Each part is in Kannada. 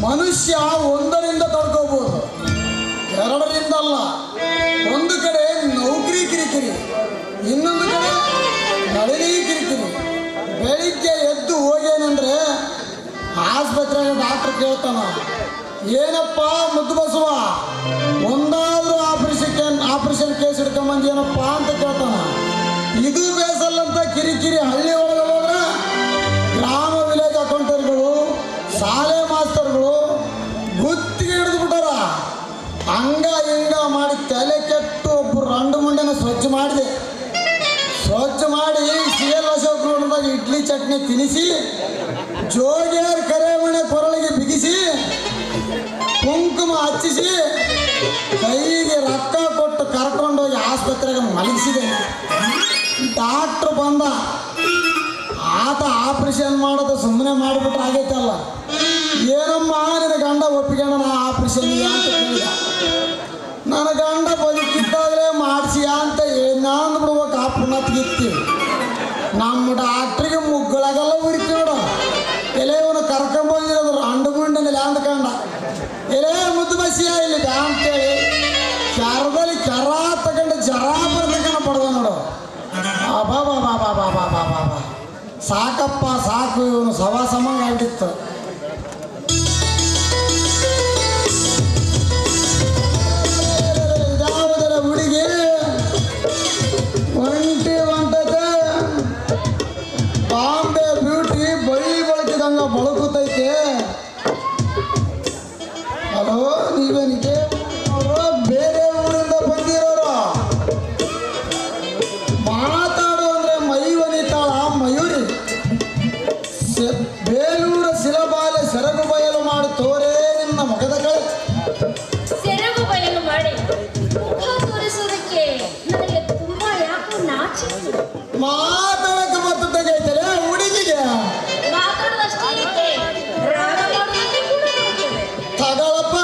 ಮನುಷ್ಯ ಒಂದರಿಂದ ತಡ್ಕೋಬಹುದು, ಎರಡರಿಂದಲ್ಲ. ಒಂದು ಕಡೆ ನೌಕರಿ ಕಿರಿಕಿರಿ, ಇನ್ನೊಂದು ಕಡೆ ನಳಿನಿ ಕಿರಿಕಿರಿ. ಬೆಳಿಗ್ಗೆ ಎದ್ದು ಹೋಗೇನಂದ್ರೆ ಆಸ್ಪತ್ರೆಗೆ ಡಾಕ್ಟರ್ ಕೇಳ್ತಾನ, ಏನಪ್ಪ ಮುದ್ದು ಬಸವ, ಒಂದಾದ್ರೂ ಆಪರೇಷನ್ ಕೇಸ್ ಹಿಡ್ಕೊಂಬಂದೇನಪ್ಪ ಅಂತ ಕೇಳ್ತಾನ. ಇದು ಬೇಸಲ್ಲಂತ ಕಿರಿಕಿರಿ. ಹಳ್ಳಿ ಒಳಗೆ ಹೋದ್ರೆ ಗ್ರಾಮ ವಿಲೇಜ್ ಅಕೌಂಟರ್ಗಳು, ಶಾಲೆ ಮಾಸ್ತರ್ಗಳು ಗುತ್ತಿಗೆ ಹಿಡಿದು ಬಿಟ್ಟಾರ. ಹಂಗ ಹಿಂಗ ಮಾಡಿ ತಲೆ ಕೆಟ್ಟು ಒಬ್ಬರು ರಂಡು ಮುಂಡೆನ ಸ್ವಚ್ಛ ಮಾಡಿ CL ಅಶೋಕ್ ರೋಡ್ದಾಗ ಇಡ್ಲಿ ಚಟ್ನಿ ತಿನ್ನಿಸಿ, ಜೋಗಿಯರ್ ಕರೆಮಣೆ ಕೊರಳಿಗೆ ಬಿಗಿಸಿ, ಕುಂಕುಮ ಹಚ್ಚಿಸಿ, ಕೈಗೆ ರೊಕ್ಕ ಕೊಟ್ಟು ಕರ್ಕೊಂಡೋಗಿ ಆಸ್ಪತ್ರೆಗೆ ಮಲಗಿಸಿದೆ. ಡಾಕ್ಟ್ರು ಬಂದ, ಆತ ಆಪರೇಷನ್ ಮಾಡೋದು ಸುಮ್ಮನೆ ಮಾಡಿಬಿಟ್ರೆ ಆಗೈತಲ್ಲ. ಏನಮ್ಮ ನಿನ್ನ ಗಂಡ ಒಪ್ಪಿಕೊಂಡು ನಾ ಆಪರೇಷನ್ಗೆ ಅಂತ ಕೇಳಿದ. ನನ್ನ ಗಂಡ ಬದುಕಿದ್ದಾಗಲೇ ಮಾಡಿಸಿಯ ಅಂತ ನಾನು ಬಿಡ್ಬೇಕು. ಆ ಪುನತ್ಗಿತ್ತಿ ನಮ್ಮ ಡಾಕ್ಟ್ರಿಗೆ ಮುಗ್ಗಳಾಗೆಲ್ಲ ಉರಿತಿ ನೋಡು. ಎಲೆ ಇವನು ಕರ್ಕೊಂಬಂದಿರೋದು ಅಂಡುಗುಂಡನಲ್ಲಿ ಅಂದ್ಕಂಡ, ಎಲೆ ಮುದ್ದು ಬಸಿಯ ಇಲ್ಲಿ ಬ್ಯಾ ಅಂತೇಳಿ ಕೆರದಲ್ಲಿ ಕೆರ ತಗೊಂಡು ಜರಾಬರ್ ತಗೊಂಡು ಪಡೆದ ನೋಡು. ಬಾ ಬಾ ಬಾ ಬಾ ಬಾ ಬಾ ಬಾ ಬಾ ಬಾ ಸಾಕಪ್ಪ ಸಾಕು, ಇವನು ಸವಾಸಮಂಗ ಆಗಿತ್ತು. ಇದಾವುದರ ಹುಡುಗಿ ಹೊಂಟತೆ ಬಾಂಬೆ ಬ್ಯೂಟಿ ಬಳ್ಳಿ ಬಳಕಿದಂಗ ಬಳಕುತ್ತೈತೆ. ಹಲೋ, ನೀವೇನಿಗೆ ಬೇರೆ ಊರಿಂದ ಬಂದಿರೋರು? ಮಾತಾಡು ಅಂದ್ರೆ ಮೈ ವನಿತಾಳ ಮಯೂರಿ. ಬೇಲೂರ ಶಿಲಬಾಲೆ ಸೆರಗು ಬಯಲು ಮಾಡಿ ತೋರೇ ನಿನ್ನ ಮುಖದ ಕಳೆ. ಸೆರಗು ಬಯಲು ಮಾಡಿ ಮುಖ ತೋರಿಸೋದಕ್ಕೆ ನನಗೆ ತುಂಬಾ ಯಾಕೋ ನಾಚಿಕೆ. ಮಾತಾಡಕ್ಕೆ ಮತ್ತು ತೆಗೆಯುತ್ತಲೇ ಹುಡುಗಿಗೆ ಮಾತಾಡೋದಷ್ಟೇ ರಾಗ ಮಾಡೋದಕ್ಕೆ ಕೂಡ ನೋಡ್ತೇವೆ. ತಗಳಪ್ಪ,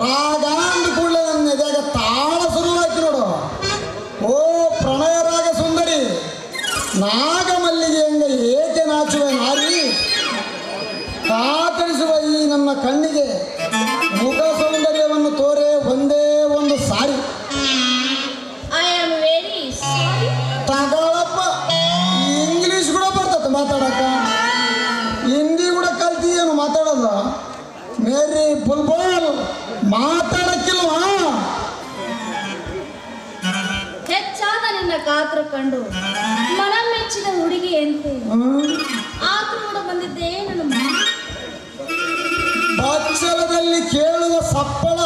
ರಾಗ ಅಂದ ಕೂಡಲೇ ನನ್ನ ಎದೆಯಾಗ ತಾಳ ಶುರುವಾಯ್ತು ನೋಡು. ಓ ಪ್ರಣಯ ರಾಗ ಸುಂದರಿ, ನಾಗಮಲ್ಲಿಗೆ ಹಂಗ ಏಕೆ ನಾಚುವೆ ನಾರಿ? ಕಾತರಿಸುವ ಈ ನನ್ನ ಕಣ್ಣಿಗೆ ಮುಖ ಸೌಂದರ್ಯವನ್ನು ತೋರೆ ಒಂದೇ ಒಂದು ಸಾರಿ. I am very sorry. ತಗಳಪ್ಪ, ಇಂಗ್ಲೀಷ್ ಕೂಡ ಬರ್ತದೆ ಮಾತಾಡಕ, ಹಿಂದಿ ಕೂಡ ಕಲ್ತಿಯೇನು ಮಾತಾಡೋದು? ಮೇರಿ ಬುಲ್ಬುಲ್ ಮಾತಾಡಕ್ಕಿಲ್ವಾ? ಹೆಚ್ಚಾದ ನಿನ್ನ ಗಾತ್ರ ಕಂಡು ಮನ ಮೆಚ್ಚಿದ ಹುಡುಗಿಯಂತೆ ಆದ್ರೂ ಕೂಡ ಬಂದಿದ್ದೆ ನನ್ನ ಮನೆ. ಬಚ್ಚಲದಲ್ಲಿ ಕೇಳುವ ಸಪ್ಪಳ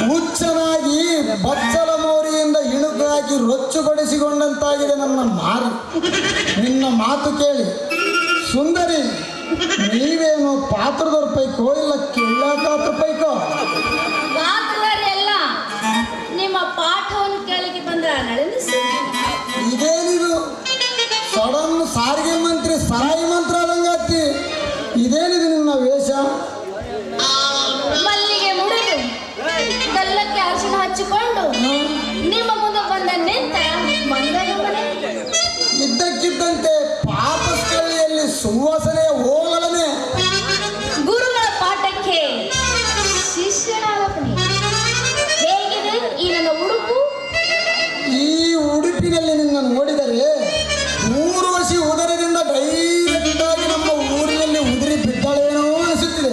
ಹುಚ್ಚನಾಗಿ ಬಚ್ಚಲ ಮೋರಿಯಿಂದ ಇಣುಕಾಗಿ ರೊಚ್ಚುಗೊಳಿಸಿಕೊಂಡಂತಾಗಿದೆ ನನ್ನ ಮಾರಿ. ನಿನ್ನ ಮಾತು ಕೇಳಿ ಸುಂದರಿ, ನೀವೇನು ಪಾತ್ರದವ್ರ ಪೈಕೋ ಇಲ್ಲ ಕಿಳ್ಳಾಕಾತ್ರ ಪೈಕೋ? ಗಾತ್ರದವರೆಲ್ಲ ನಿಮ್ಮ ಪಾಠವನ್ನು ಕೇಳಲಿಕ್ಕೆ ಬಂದ್ರ ನಡೆಸಿ. ಇದೇನಿದು ಸಡನ್ ಸಾರಿಗೆ ಮಂತ್ರಿ ಸರಾಯಿ ಮಂತ್ರ ಆದಂಗಾತಿ? ಇದೇನಿದು ನಿನ್ನ ವೇಷ? ಮಲ್ಲಿಗೆ ಮುಡಿದು ಗಲ್ಲಕ್ಕೆ ಅರಿಶಿನ ಹಚ್ಚಿಕೊಂಡು ನಿಮ್ಮ ಮುಂದೆ ಬಂದ ನಿಂತ ಮಂಗನ ಮನೆ. ಇದ್ದಕ್ಕಿದ್ದಂತೆ ಪಾಪಸ್ಥಳಿಯಲ್ಲಿ ಸುವಾಸನೆ ಹೋಗಲನೆ. ಗುರುಗಳ ಪಾಠಕ್ಕೆ ಶಿಷ್ಯನಾಗಪ್ಪನಿ. ಹೇಗಿದೆ ಈ ನನ್ನ ಉಡುಪು? ಈ ಉಡುಪಿನಲ್ಲಿ ನಿನ್ನ ನೋಡಿದರೆ ಊರ್ವಶಿ ಉದರದಿಂದ ಡೈರೆಕ್ಟ್ ಆಗಿ ನಮ್ಮ ಊರಿನಲ್ಲಿ ಉದುರಿ ಬಿದ್ದಾಳೇನೋ ಅನಿಸುತ್ತಿದೆ.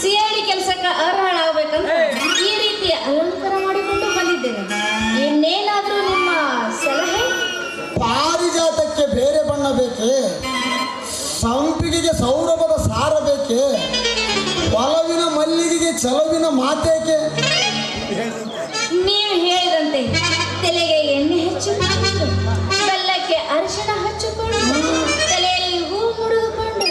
ಸಿಐಡಿ ಕೆಲಸಕ್ಕೆ ಅರ್ಹಳಾಗಬೇಕಂತ ಈ ರೀತಿಯ ಅಲಂಕಾರ ಮಾಡಿಕೊಂಡು ಬಂದಿದ್ದೇನೆ. ಇನ್ನೇನಾದ್ರೂ ನಿಮ್ಮ ಸಲಹೆ? ಪಾರಿಜಾತಕ್ಕೆ ಬೇರೆ ಬಣ್ಣ ಬೇಕೆ? ಸಂಪಿಗೆಗೆ ಸೌರಭದ ಸಾರ ಬೇಕೆ? ಒಲವಿನ ಮಲ್ಲಿಗೆಗೆ ಚಲವಿನ ಮಾತೇಕೆ? ನೀವು ಹೇಳಿದಂತೆ ತಲೆಗೆ ಎಣ್ಣೆ ಹಚ್ಚಿಕೊಂಡು ಬೆಲ್ಲಕ್ಕೆ ಅರಿಶಿನ ಹಚ್ಚಿಕೊಂಡು ತಲೆಯಲ್ಲಿ ಹೂ ಮುಡಿದುಕೊಂಡು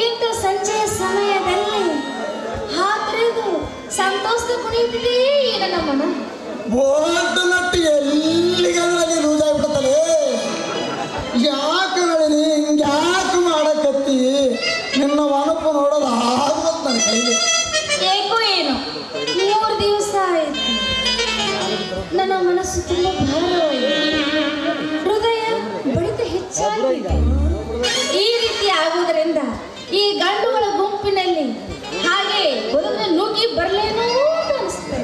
ಇಂಥ ಸಂಜೆಯ ಸಮಯದಲ್ಲಿ ಹಾತರಿದು ಸಂತೋಷದ ಕುಣಿಯುತ್ತಿದೆ ಈ ನನ್ನ ಮನ. ಬೋಲ್ಟು ನಟ್ಟು ಎಲ್ಲಿಗೆ ಲೂಸ್ ಆಗ್ಬಿಟ್ಟತ್ತಲೇ. ಯಾಕೆ ನಳಿನಿ ಹಿಂಗ್ಯಾಕೆ ಮಾಡಕತ್ತಿ? ನಿನ್ನ ವನಪು ನೋಡೋದು ಆಗ್ಬೋದು ನನ್ನ ಕೈಲಿ. ಏಕೋ ಏನು 3 ದಿವಸ ಆಯಿತು ನನ್ನ ಮನಸ್ಸು ತುಂಬ ಭಾರವಾಗಿದೆ. ಹೃದಯ ಬಡಿತ ಹೆಚ್ಚು. ಹೆಚ್ಚಾಗಿದೆ. ಈ ರೀತಿ ಆಗುವುದರಿಂದ ಈ ಗಂಡುಗಳ ಗುಂಪಿನಲ್ಲಿ ಹಾಗೆ ಬದುಕಿನ ನುಗ್ಗಿ ಬರ್ಲೇನೋ ಅಂತ ಅನಿಸ್ತದೆ.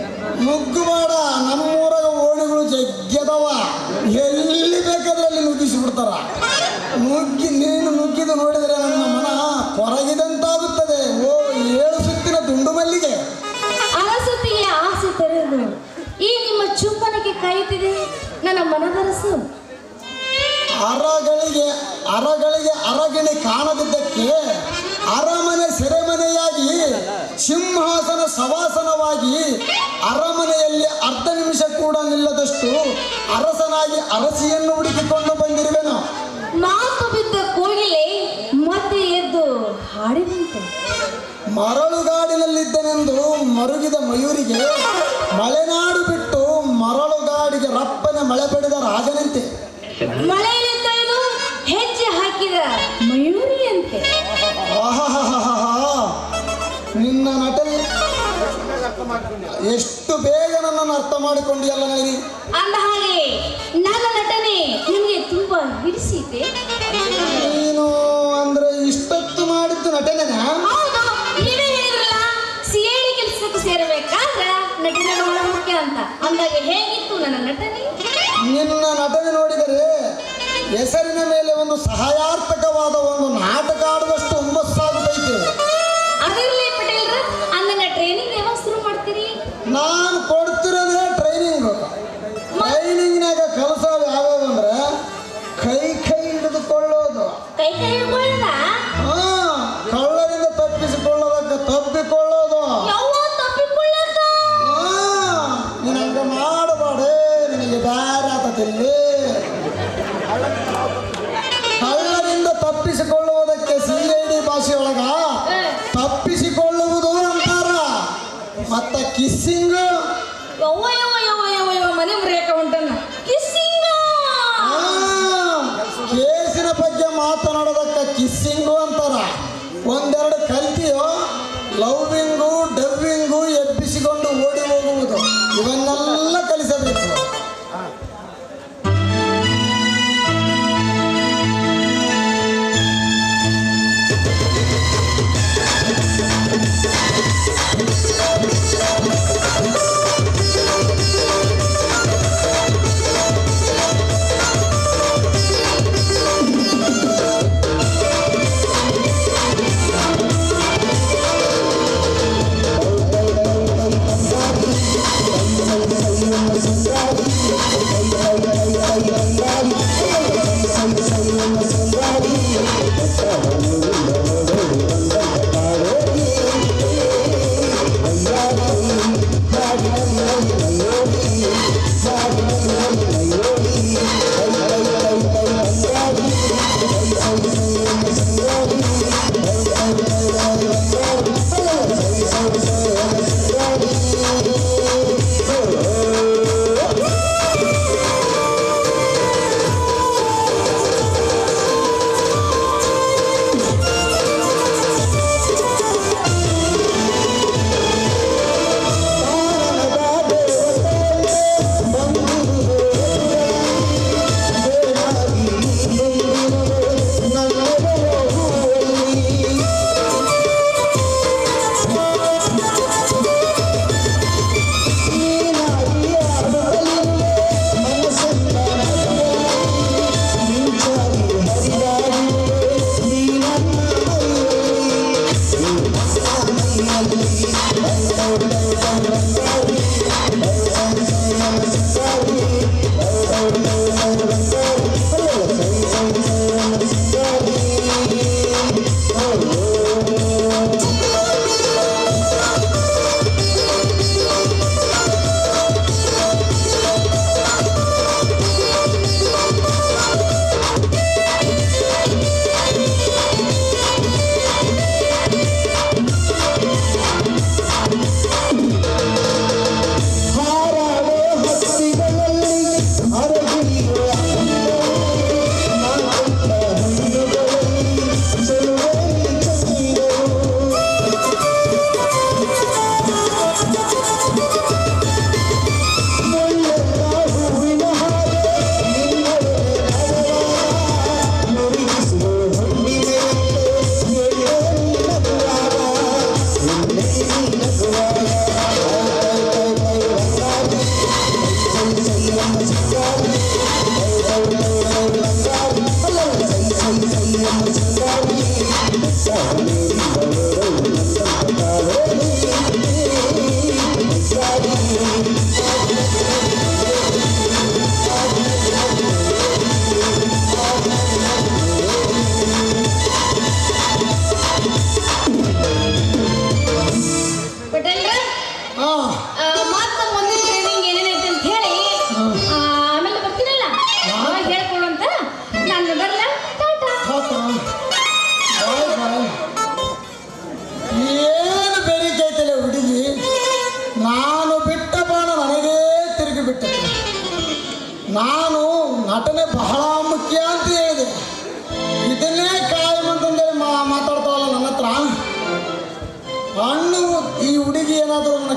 ನುಗ್ಗು ಬೇಡ, ನಮ್ಮೂರಾಗ ಓಣಿಗಳು ಜಗ್ಗದವ, ಎಲ್ಲಿ ಬೇಕಾದ್ರೆ ಅಲ್ಲಿ ನುಗ್ಗಿಸಿ ಬಿಡ್ತಾರ. ನೀನು ನುಗ್ಗಿದು ನೋಡಿದರೆ ನನ್ನ ಮನ ಹೊರಗಿದಂತಾಗುತ್ತದೆ. ಓ 7 ಸುತ್ತಿನ ದುಂಡು ಮಲ್ಲಿಗೆ. ಅರಸತಿಗೆ ಆಸೆ ತೆರೆದು ಈ ನಿಮ್ಮ ಚುಂಬನಕ್ಕೆ ಕಾಯುತ್ತಿದೆ ನನ್ನ ಮನದರಸು. ಅರಗಳಿಗೆ ಅರಗಿಣಿ ಕಾಣದಿದ್ದಕ್ಕೆ ಅರಮನೆ ಸೆರೆಮನೆಯಾಗಿ ಸಿಂಹಾಸನ ಸವಾಸನವಾಗಿ ಅರಮನೆಯಲ್ಲಿ ಅರ್ಧ ನಿಮಿಷ ಕೂಡ ನಿಲ್ಲದಷ್ಟು ಅರಸನಾಗಿ ಅರಸಿಯನ್ನು ಹುಡುಕಿಕೊಂಡು ಬಂದಿರುವೆನು. ಮಾತು ಬಿದ್ದ ಕೋಗಿಲೆ ಮತ್ತೆ ಎದ್ದು ಹಾಡಿದಂತೆ. ಮರಳುಗಾಡಿನಲ್ಲಿದ್ದನೆಂದು ಮರುಗಿದ ಮಯೂರಿಗೆ ಮಲೆನಾಡು ಬಿಟ್ಟು ಮರಳುಗಾಡಿಗೆ ರಪ್ಪನೆ ಮಳೆ ಪಡೆದ ರಾಜನಂತೆ. ಮಳೆಯಲ್ಲಿ ತೊಯ್ದು ಹೆಜ್ಜೆ ಹಾಕಿದ ಮಯೂರಿಯಂತೆ. ನಿನ್ನ ನಟನೆ ಎಷ್ಟು ಬೇಗ ನನ್ನನ್ನು ಅರ್ಥ ಮಾಡಿಕೊಂಡಿಯಲ್ಲ ನನಗೆ. ಅಂದ ಹಾಗೆ ನನ್ನ ನಟನೆ ನಿಮಗೆ ತುಂಬಾ ಹಿಡಿಸಿದೆ. ನೀನು ಅಂದ್ರೆ ಇಷ್ಟೊತ್ತು ಮಾಡಿದ್ದು ನಟನೆನಾ? ಹೌದು, ನೀವೇ ಹೇಳಿದ್ರಲ್ಲ ಸಿಐಡಿ ಕೆಲಸಕ್ಕೆ ಸೇರಬೇಕಾದ್ರೆ ನಟನೆ ಬಹಳ ಮುಖ್ಯ ಅಂತ. ಅಂದಾಗೆ ಹೇಗಿತ್ತು ನನ್ನ ನಟನೆ? ನಿನ್ನ ನಟನೆ ನೋಡಿದರೆ ಹೆಸರಿನ ಮೇಲೆ ಒಂದು ಸಹಾಯಾರ್ಥಕವಾದ ಒಂದು ನಾಟಕ ಆಡುವಷ್ಟು ಹುಮ್ಮಸ್ಸಾಗುತ್ತೈತೆ. ಅದಿರಲಿ ಪಟೇಲ್ರ, ಅಂದಂಗ ಟ್ರೈನಿಂಗ್ ಯಾವಾಗ ಶುರು ಮಾಡ್ತೀರಿ? ನಾನು ಕೊಡ್ತಿರೋದೇ ಟ್ರೈನಿಂಗ್ನಾಗ ಕಲಿಸೋದು ಯಾವ್ಯಾವ ಅಂದ್ರೆ ಕೈ ಹಿಡಿದುಕೊಳ್ಳೋದು, ಕೈ ಹಿಡ್ಕೊಳ್ಳೋದ, ಕಳ್ಳರಿಂದ ತಪ್ಪಿಸಿಕೊಳ್ಳೋದಕ್ಕೆ ತಪ್ಪಿಕೊಳ್ಳೋದು. ನೀನು ಹಂಗೆ ಮಾಡಬೇಡ, ನಿನಗೆ ಬೇರೆ ಆತದಲ್ಲಿ. ಕಳ್ಳರಿಂದ ತಪ್ಪಿಸಿಕೊಳ್ಳುವುದಕ್ಕೆ CID ಭಾಷೆಯೊಳಗ ತಪ್ಪಿಸಿಕೊಳ್ಳುವುದು ಅಂತಾರ. ಮತ್ತ ಕಿಸ್ಸಿಂಗ್, ಮನೆ ಮುರಿಯಕ ಹೊಂಟನ ಕಿಸ್ಸಿಂಗ್. ಕೇಸಿನ ಬಗ್ಗೆ ಮಾತನಾಡೋದಕ್ಕೆ ಕಿಸ್ಸಿಂಗು ಅಂತಾರ. ಒಂದೆರಡು ಕಲ್ತಿಯೋ ಲವ್ವಿಂಗು, ಡಬ್ಬಿಂಗು, ಎಬ್ಬಿಸಿಕೊಂಡು ಓಡಿ ಹೋಗುವುದು, ಇವನ್ನೆಲ್ಲ ಕಲಿಸಬೇಕು.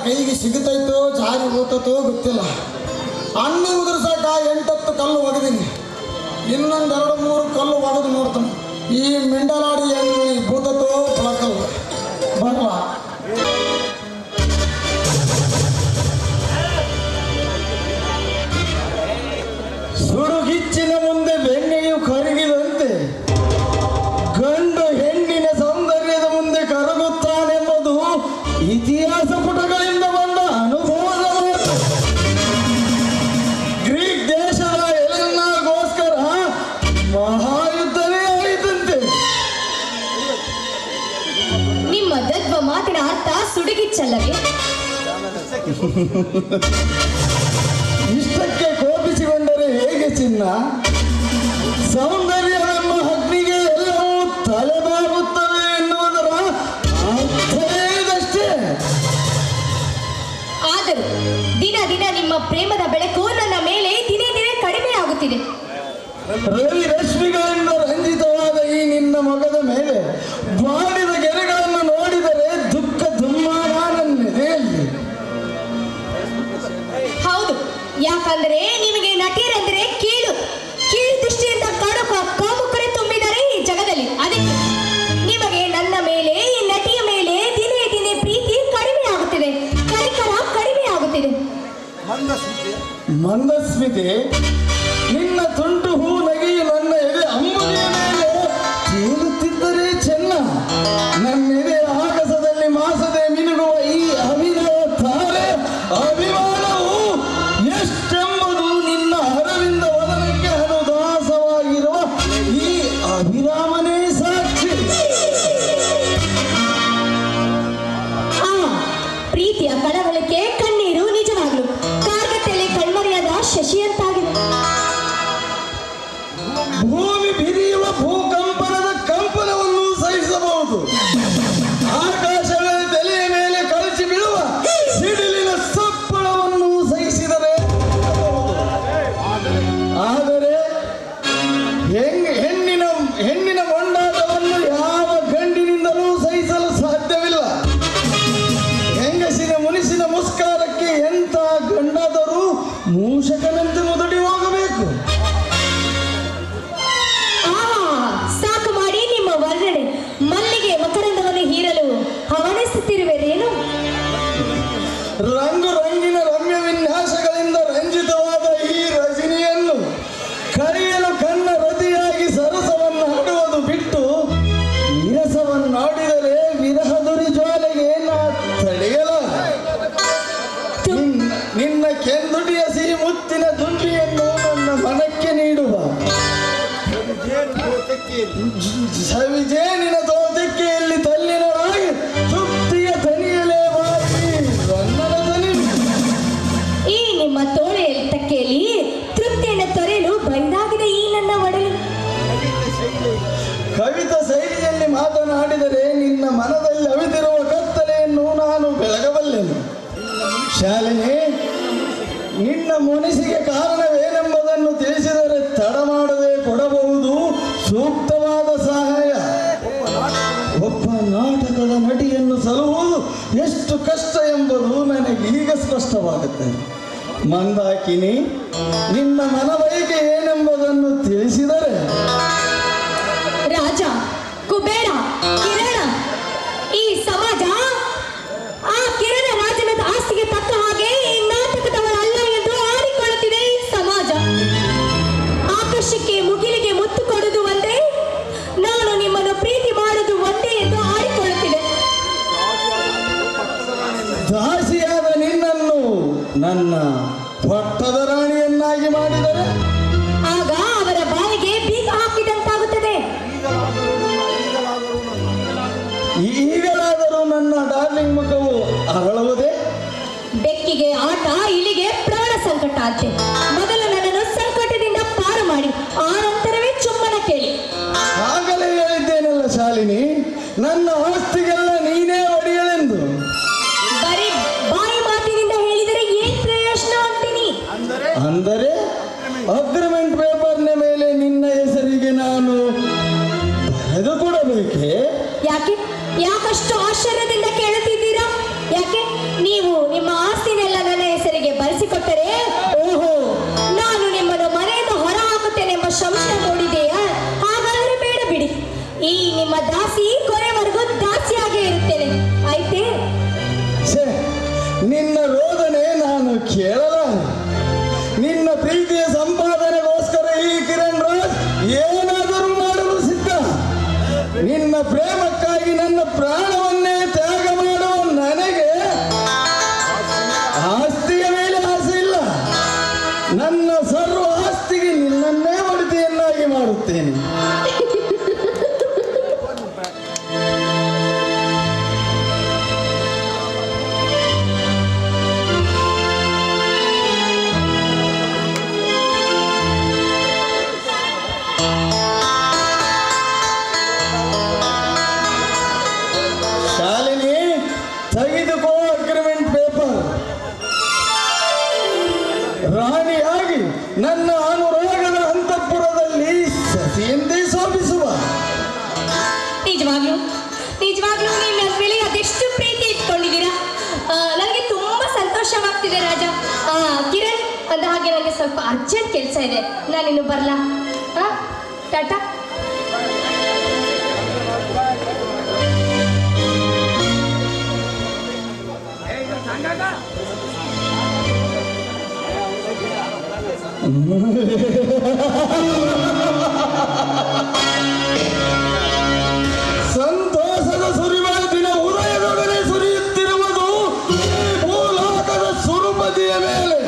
ಕೈಗೆ ಸಿಗುತ್ತೈತೋ ಜಾರಿ ಹೋಗ್ತತೋ ಗೊತ್ತಿಲ್ಲ. ಹಣ್ಣು ಉದುರ್ಸಕ 8-10 ಕಲ್ಲು ಒಗದೀನಿ. ಇನ್ನೊಂದು 2-3 ಕಲ್ಲು ಒಗದು ನೋಡ್ತಾನೆ. ಈ ಮಿಂಡಲಾಡಿ ಹೆಣ್ಣು ಭೂತತೋ ಪಳಕಲ್ಲ ಬರಲ್ಲ. ಸುಡುಗಿಚ್ಚಿನ ಮುಂದೆ ಬೆಣ್ಣೆಯು ಕರಗಿದಂತೆ ಗಂಡು ಹೆಣ್ಣಿನ ಸೌಂದರ್ಯದ ಮುಂದೆ ಕರಗುತ್ತಾನೆಂಬುದು ಇತಿಹಾಸ ಪುಟಗಳಿಂದ ಬಂದ ಅನುಭವದ ಮಾತು. ಗ್ರೀಕ್ ದೇಶದ ಎಲೆನಾಗೋಸ್ಕರ ಮಹಾಯುದ್ಧವೇ ಆಯಿತಂತೆ. ನಿಮ್ಮ ದದ್ವ ಮಾತಿನ ಅರ್ಥ ಸುಡುಗಿಚ್ಚಲ್ಲವೇ? ಇಷ್ಟಕ್ಕೆ ಕೋಪಿಸಿಕೊಂಡರೆ ಹೇಗೆ ಚಿನ್ನ? ಸೌಂದರ್ಯವೆಂಬ ಅಗ್ನಿಗೆ ಎಲ್ಲವೂ ತಲೆಬಾಗುತ್ತವೆ ಎನ್ನುವುದರ ಅರ್ಥವೇದಷ್ಟೇ. ಆದರೂ ದಿನ ದಿನ ನಿಮ್ಮ ಪ್ರೇಮದ ಬೆಳಕು ನನ್ನ ಮೇಲೆ ದಿನೇ ದಿನೇ ಕಡಿಮೆ ಆಗುತ್ತಿದೆ. ರವಿ ರಶ್ಮಿಗಳಿಂದ ರಂಜಿತವಾದ ಈ ನಿನ್ನ ಮೊಗದ ಮೇಲೆ ಬಾಡಿದ ಗೆರೆಗಳನ್ನು ನೋಡಿದರೆ ದುಃಖ ದುಮ್ಮಾನ ನನ್ನೆದೆಯಲ್ಲಿ. ಹೌದು, ಯಾಕಂದ್ರೆ ನಿಮಗೆ ನಟಿಯರೆಂದರೆ ಕೀಳು ದೃಷ್ಟಿಯಿಂದ ಕಾಡುವ ಕಾಮುಕರೇ ತುಂಬಿದರೆ ಈ ಜಗದಲ್ಲಿ. ಅದಕ್ಕೆ ನಿಮಗೆ ನನ್ನ ಮೇಲೆ, ಈ ನಟಿಯ ಮೇಲೆ ದಿನೇ ದಿನೇ ಪ್ರೀತಿ ಕಡಿಮೆ ಆಗುತ್ತಿದೆ, ಕನಿಕರ ಕಡಿಮೆ ಆಗುತ್ತಿದೆ. ಮಂದಸ್ಮಿತೆ, ನಿನ್ನ ತುಂಟು ಹೂ ನಗೆಯು ನನ್ನ ಎದೆ ಅಂಬುದಿಯ ಮೇಲೆ ತೇಲುತ್ತಿದ್ದರೆ ಚೆನ್ನ. ನನ್ನೆದೆ ಆಗಸದಲ್ಲಿ ಮಾಸದೆ ಮಿನುಗುವ ಈ ಅಭಿನವ ತಾರೆ ಅಭಿಮಾನವು ಎಷ್ಟೆಂಬುದು ನಿನ್ನ ಅರವಿಂದ ವದನಕ್ಕೆ ಅನುದಾಸವಾಗಿರುವ ಈ ಅಭಿರಾಮನೇ ಸಾಕ್ಷಿ. ಪ್ರೀತಿಯ ಕಳವಳಕ್ಕೆ ಕಣ್ಣೀರು ನಿಜವಾಗ್ಲು ಕಾರ್ಗತ್ತಲ್ಲಿ ಕಣ್ಮರೆಯಾದ ಶಶಿಯಂತಾಗಿದೆ. ಭೂಮಿ ಬಿರಿಯುವ ಭೂಕಂಪನದ ಕಂಪನವನ್ನು ಸಹಿಸಬಹುದು. ಆಕಾಶವೇ ತಲೆಯ ಮೇಲೆ ಕಳಚಿ ಬೀಳುವ ಸಿಡಿಲಿನ ಸಪ್ಪಳವನ್ನು ಸಹಿಸಿದರೆ, ಆದರೆ ಹೆಣ್ಣಿನ ಮೊಂಡಾಟವನ್ನು ಯಾವ ಗಂಡಿನಿಂದಲೂ ಸಹಿಸಲು ಸಾಧ್ಯವಿಲ್ಲ. ಹೆಂಗಸಿನ ಮುನಿಸಿನ ಮುಸ್ಕಾರಕ್ಕೆ ಎಂಥ ಗಂಡಾದರೂ ಮೂಷಕನಂತೆ ಮುದುಡಿ ಹೋಗಬೇಕು. ಸಾಕು ಮಾಡಿ ನಿಮ್ಮ ವರ್ಣನೆ. ಮಲ್ಲಿಗೆ ಮಕರಂದವನ್ನು ಹೀರಲು ಹವಣಿಸುತ್ತಿರುವೆರೇನು? ರಂಗು ರಂಗಿನ ರಮ್ಯ ವಿನ್ಯಾಸಗಳಿಂದ ರಂಜಿತವಾದ ಈ ರಜನಿಯನ್ನು ಕರೆಯಲು ಕಣ್ಣ ರತಿಯಾಗಿ ಸರಸವನ್ನಾಡುವುದು ಬಿಟ್ಟು ನೀರಸವನ್ನಾಡಿದರೆ ವಿರಹದುರಿ ಜ್ವಾಲೆಗೆ ನಾ ತಡೆಯಲ. ನಿನ್ನ ಕೆಂದುಡಿಯ ಸಿಹಿ ಮುತ್ತಿನ ದುಂಬಿಯನ್ನು ನನ್ನ ಮನಕ್ಕೆ ನೀಡುವ ಸವಿಜೇನಿನ ತೋತಿಕೆಯಲ್ಲಿ ತಲ್ಲಿನೊಳಗೆ ತೃಪ್ತಿಯ ತನಿಯಲೇ ಬಾರಿ ರನ್ನದ ತನಿ. ಈ ನಿಮ್ಮ ತೋಳೆಯಲ್ಲಿ ತಕ್ಕೆಯಲ್ಲಿ ತೃಪ್ತಿಯನ್ನು ತೊರೆಯಲು ಬೈದಾಗಿದೆ ಈ ನನ್ನ ಒಡಲು. ಕವಿತಾ ಶೈಲಿಯಲ್ಲಿ ಮಾತನಾಡಿದರೆ ನಿನ್ನ ಮನದಲ್ಲಿ ಅವಿತಿರುವ ಕತ್ತಲೆಯನ್ನು ನಾನು ಬೆಳಗಬಲ್ಲೆನು. ಶಾಲಿನಿ, ನಿನ್ನ ಮುನಿಸಿಗೆ ಕಾರಣವೇನೆಂಬುದನ್ನು ತಿಳಿಸಿದರೆ ತಡ ಮಾಡದೆ ಕೊಡಬಹುದು ಸೂಕ್ತವಾದ ಸಹಾಯ. ಒಬ್ಬ ನಾಟಕದ ನಟಿಯನ್ನು ಸಲುಹುವುದು ಎಷ್ಟು ಕಷ್ಟ ಎಂಬುದು ನನಗೀಗ ಸ್ಪಷ್ಟವಾಗುತ್ತೆ. ಮಂದಾಕಿನಿ, ನಿನ್ನ ಮನಬಯಕೆ ಏನೆಂಬುದನ್ನು ತಿಳಿಸಿದರೆ. ರಾಜ, ಕುಬೇರ, ಕಿರಣ, ಈ ಸಮಾಜ ಆ ಕಿರಣ ರಾಜನ ಆಸ್ತಿಗೆ ತಕ್ಕ ಹಾಗೆ ಈ ನಾಟಕದವರಲ್ಲ ಎಂದು ಆಡಿಕೊಳ್ಳುತ್ತಿದೆ ಈ ಸಮಾಜ. ಆಕಾಶಕ್ಕೆ ಮುಗಿಲಿಗೆ ಮುತ್ತು ಕೊಡುವುದು ಒಂದೇ, ನಾನು ನಿಮ್ಮನ್ನು ಪ್ರೀತಿ ಮಾಡುವುದು ಒಂದೇ ಎಂದು ಆಡಿಕೊಳ್ಳುತ್ತಿದೆ. ದಾಸಿಯಾದ ನಿನ್ನನ್ನು ನನ್ನ ಪಟ್ಟದ ರಾಣಿಯನ್ನಾಗಿ ಮಾಡಿದರೆ ಆಗ ಅವರ ಬಾಯಿಗೆ ಬೀಗ ಹಾಕಿದಂತಾಗುತ್ತದೆ. ಈಗಲಾದರೂ ನನ್ನ ಡಾರ್ಲಿಂಗ್ ಮುಖವು ಅರಳುವುದೇ? ಬೆಕ್ಕಿಗೆ ಆಟ, ಇಲಿಗೆ ಪ್ರಾಣ ಸಂಕಟ ಅಂತೆ. ಮೊದಲು ನನ್ನನ್ನು ಸಂಕಟದಿಂದ ಪಾರು ಮಾಡಿ ಆನಂತರವೇ ಚುಮ್ಮನ ಕೇಳಿ. ಆಗಲೇ ಹೇಳಿದ್ದೇನಲ್ಲ ಶಾಲಿನಿ, ನನ್ನ ಆಸ್ತಿಗೆಲ್ಲ ನೀನೇ ಒಡೆಯಲೆಂದು. ಬರೀ ಬಾಯಿ ಮಾತಿನಿಂದ ಹೇಳಿದರೆ ಏನ್ ಪ್ರಯೋಜನ ಅಂತೀನಿ. ಅಂದರೆ ಅಗ್ರಿಮೆಂಟ್ ಪೇಪರ್ನ ಮೇಲೆ ನಿನ್ನ ಹೆಸರಿಗೆ ನಾನು ಬರೆದು ಕೊಡಬೇಕೆ? ಯಾಕಷ್ಟು ಆಶ್ಚರ್ಯದಿಂದ ಕೇಳುತ್ತಿದ್ದೀರಾ? ಯಾಕೆ ನೀವು ನಿಮ್ಮ ಆಸ್ತಿನೆಲ್ಲ ನನ್ನ ಹೆಸರಿಗೆ ಬರೆಸಿಕೊಟ್ಟರೆ ಓಹೋ ನಾನು ನಿಮ್ಮನ್ನು ಮನೆಯಿಂದ ಹೊರ ಹಾಕುತ್ತೇನೆ ಎಂಬ ಸಂಶಯ ಮೂಡಿದೆಯಾ? ಹಾಗಾದರೆ ಬೇಡ ಬಿಡಿ, ಈ ನಿಮ್ಮ ದಾಸಿ ಕೊನೆವರೆಗೂ ದಾಸಿಯಾಗೇ ಇರುತ್ತೇನೆ, ಆಯ್ತೇ? ಛೇ, ನಿನ್ನ ರೋದನೆ ನಾನು ಕೇಳಲ್ಲ. ನಿನ್ನ ಪ್ರೀತಿಯ ಸಂಪಾದನೆಗೋಸ್ಕರ ಈ ಕಿರಣ್ ರಾಜ್ ಏನಾದರೂ ಮಾಡಲು ಸಿದ್ಧ. ನಿನ್ನ ಪ್ರೇಮಕ್ಕಾಗಿ ನನ್ನ ಪ್ರಾಣವನ್ನೇ ತ್ಯಾಗ ಮಾಡುವ ನನಗೆ ಆಸ್ತಿಯ ಮೇಲೆ ಆಸೆ ಇಲ್ಲ. ನನ್ನ ಸರ್ವ ಆಸ್ತಿಗೆ ನಿನ್ನನ್ನೇ ಒಡತಿಯನ್ನಾಗಿ ಮಾಡುತ್ತೇನೆ. ಶಾಲಿನಿ, ತೆಗೆದುಕೋ ಅಗ್ರಿಮೆಂಟ್ ಪೇಪರ್. ರಾಣಿಯಾಗಿ ನನ್ನ ಅನುರಾಗದ ಅಂತಃಪುರದಲ್ಲಿ ಸತಿಯಂತೆ ಶೋಭಿಸುವ. ನಿಜವಾಗ್ಲೂ ನಿಜವಾಗ್ಲೂ ನೀವು ನನ್ನ ಮೇಲೆ ಅದೆಷ್ಟು ಪ್ರೀತಿ ಇಟ್ಕೊಂಡಿದ್ದೀರಾ, ನನಗೆ ತುಂಬಾ ಸಂತೋಷವಾಗ್ತಿದೆ ರಾಜ. ಕಿರಣ್, ಅಂದ ಹಾಗೆ ನನಗೆ ಸ್ವಲ್ಪ ಅರ್ಜೆಂಟ್ ಕೆಲಸ ಇದೆ, ನಾನಿನ್ನು ಬರಲಾ? ಟಾಟಾ. ಸಂತೋಷದ ಸುರಿವಾದಿನ ಉದಯದೊಡನೆ ಸುರಿಯುತ್ತಿರುವುದು ಈ ಭೂಲೋಕದ ಸುರುಪತಿಯ ಮೇಲೆ.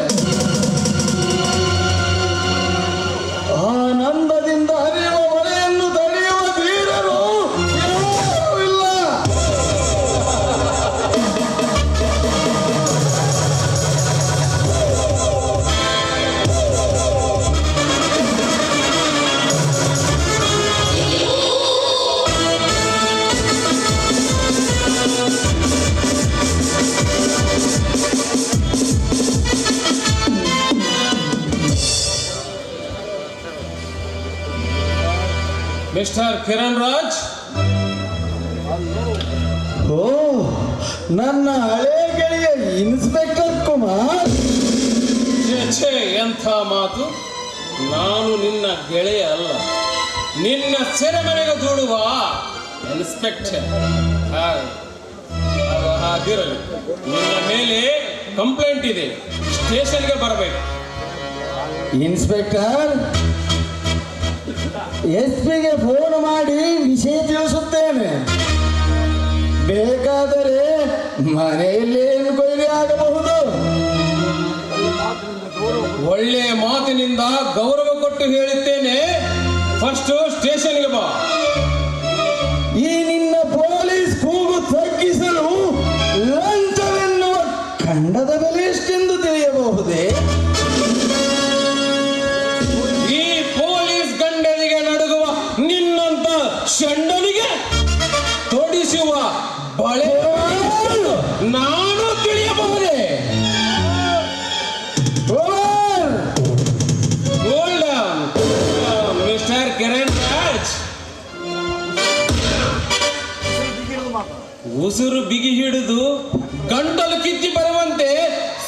ಆನಂದದಿಂದ ಹರಿಯುವ ಮಳೆಯನ್ನು ತಡೆಯುವ ಧೀರರು ಯಾರೂ ಇಲ್ಲ. ಮಿಸ್ಟರ್ ಕಿರಣ್ ರಾಜ್, ಓ, ನನ್ನ ಹಳೆ ಗೆಳೆಯ ಇನ್ಸ್ಪೆಕ್ಟರ್ ಕುಮಾರ್. ಛೇ, ಎಂಥ ಮಾತು! ನಾನು ನಿನ್ನ ಗೆಳೆಯ ಅಲ್ಲ, ನಿನ್ನ ಸೆರೆಮನೆಗೆ ದೂಡುವ ಇನ್ಸ್ಪೆಕ್ಟರ್. ಹಾಗಿರಲಿ, ನಿನ್ನ ಮೇಲೆ ಕಂಪ್ಲೇಂಟ್ ಇದೆ, ಸ್ಟೇಷನ್ಗೆ ಬರಬೇಕು. ಇನ್ಸ್ಪೆಕ್ಟರ್, ಎಸ್ಪಿಗೆ ಫೋನ್ ಮಾಡಿ ವಿಷಯ ತಿಳಿಸುತ್ತೇನೆ. ಬೇಕಾದರೆ ಮನೆಯಲ್ಲಿ ಎನ್ಕ್ವೈರಿ ಆಗಬಹುದು. ಒಳ್ಳೆಯ ಮಾತಿನಿಂದ ಗೌರವ ಕೊಟ್ಟು ಹೇಳುತ್ತೇನೆ, ಫಸ್ಟ್ ಸ್ಟೇಷನ್ಗೆ ಬಾ. ಈ ನಿನ್ನ ಪೊಲೀಸ್ ಕೂಗು ತಗ್ಗಿಸಲು ಲಂಚವೆನ್ನುವ ಖಂಡದ ಬೆಲೆ ಎಷ್ಟೆಂದು ತಿಳಿಯಬಹುದೇ? ಈ ಪೊಲೀಸ್ ಗಂಡನಿಗೆ ನಡುಗುವ ನಿನ್ನಂತ ಷಂಡನಿಗೆ ತೊಡಿಸುವ ಬಳೆ ನಾನು ತಿಳಿಯಬಹುದೇ? ಮಿಸ್ಟರ್ ಕಿರಣ್ ರಾಜ್, ಉಸಿರು ಬಿಗಿ ಹಿಡಿದು ಗಂಟಲು ಕಿತ್ತಿ ಬರುವಂತೆ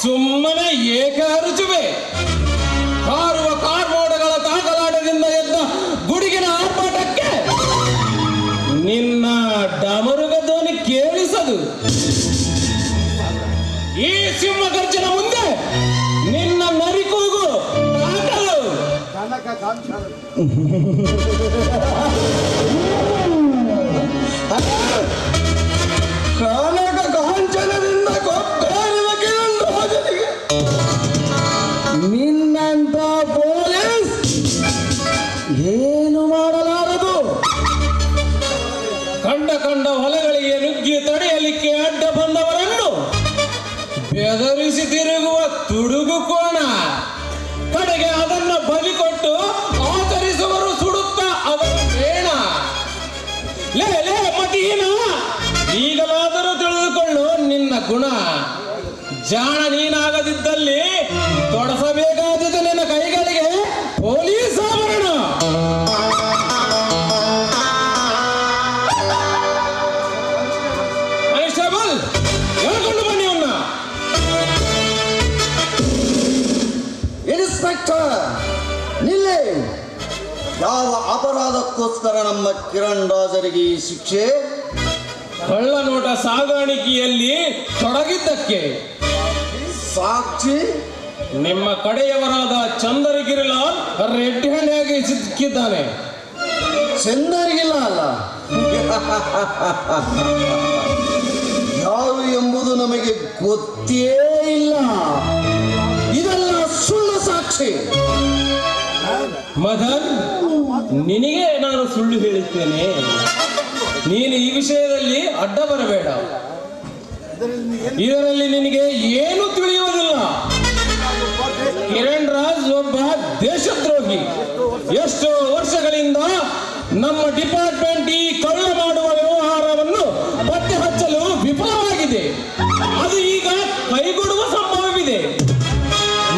ಸುಮ್ಮನೆ ಏಕಾರುಚುವೆ. ಹಾರುವ ಕಾರ್ಮೋಡಗಳ ತಾಕಲಾಟದಿಂದ ಎದ್ದ ಗುಡುಗಿನ ಆರ್ಭಟಕ್ಕೆ ನಿನ್ನ ಡಮರುಗ ಧ್ವನಿ ಕೇಳಿಸದು. ಈ ಸಿಂಹ ಗರ್ಜನ ಮುಂದೆ ನಿನ್ನ ನರಿಕೂಗು ದಾಟಲು. ಕಾನಕ ಕಾಂಚನದಿಂದ ಕೊಟ್ಟಾರಿದ ಕಿರಣ್ ರಾಜನಿಗೆ ನಿನ್ನಂತ ಪೊಲೀಸ್ ಏನು ಮಾಡಲಾರದು. ಕಂಡ ಹೊಲಗಳಿಗೆ ನುಗ್ಗಿ ತಡೆಯಲಿಕ್ಕೆ ಅಡ್ಡ ಬಂದವರನ್ನು ಬೆದರಿಸಿ ತಿರುಗುವ ತುಡುಗು ಕೋಣ, ಕಡೆಗೆ ಅದನ್ನು ಬಲಿ ಕೊಟ್ಟು ಆಚರಿಸುವರು ಸುಡುತ್ತಾ ಅವರ ಬೇಣ. ಲೇ ಮತೀನ, ಈಗಲಾದರೂ ತಿಳಿದುಕೊಳ್ಳು ನಿನ್ನ ಗುಣ. ಜಾಣ ನೀನಾಗದಿದ್ದಲ್ಲಿ ತೊಡಸಬೇಕಾದದ್ದು ನಿನ್ನ ಕೈಗಳಿಗೆ ಪೊಲೀಸ್ ಆವರಣ. ಕಾನ್ಸ್ಟೇಬಲ್, ಹೇಳ್ಕೊಂಡು ಬನ್ನಿ ಅವನ್ನ. ಅಪರಾಧಕ್ಕೋಸ್ಕರ ನಮ್ಮ ಕಿರಣ್ ರಾಜರಿಗೆ ಈ ಶಿಕ್ಷೆ? ಕಳ್ಳನೋಟ ಸಾಗಾಣಿಕೆಯಲ್ಲಿ ತೊಡಗಿದ್ದಕ್ಕೆ. ಸಾಕ್ಷಿ? ನಿಮ್ಮ ಕಡೆಯವರಾದ ಚಂದರಗಿರಿಲಾಲ್ ರೆಡ್ ಹ್ಯಾಂಡ್ ಸಿಕ್ಕಿದ್ದಾನೆ. ಚಂದರಿಗಿಲ್ಲ ಅಲ್ಲ, ಯಾರು ಎಂಬುದು ನಮಗೆ ಗೊತ್ತೇ ಇಲ್ಲ. ಇದೆಲ್ಲ ಸುಳ್ಳು ಸಾಕ್ಷಿ. ಮದನ್, ನಿನಗೆ ನಾನು ಸುಳ್ಳು ಹೇಳುತ್ತೇನೆ. ನೀನು ಈ ವಿಷಯದಲ್ಲಿ ಅಡ್ಡ ಬರಬೇಡ. ಇದರಲ್ಲಿ ನಿನಗೆ ಏನು ತಿಳಿಯುವುದಿಲ್ಲ. ಕಿರಣ್ ರಾಜ್ ಒಬ್ಬ ದೇಶದ್ರೋಹಿ. ಎಷ್ಟೋ ವರ್ಷಗಳಿಂದ ನಮ್ಮ ಡಿಪಾರ್ಟ್ಮೆಂಟ್ ಈ ಕಳ್ಳ ಮಾಡುವ ವ್ಯವಹಾರವನ್ನು ಪತ್ತೆ ಹಚ್ಚಲು ವಿಫಲವಾಗಿದೆ. ಅದು ಈಗ ಕೈಗೂಡುವ ಸಂಭವವಿದೆ.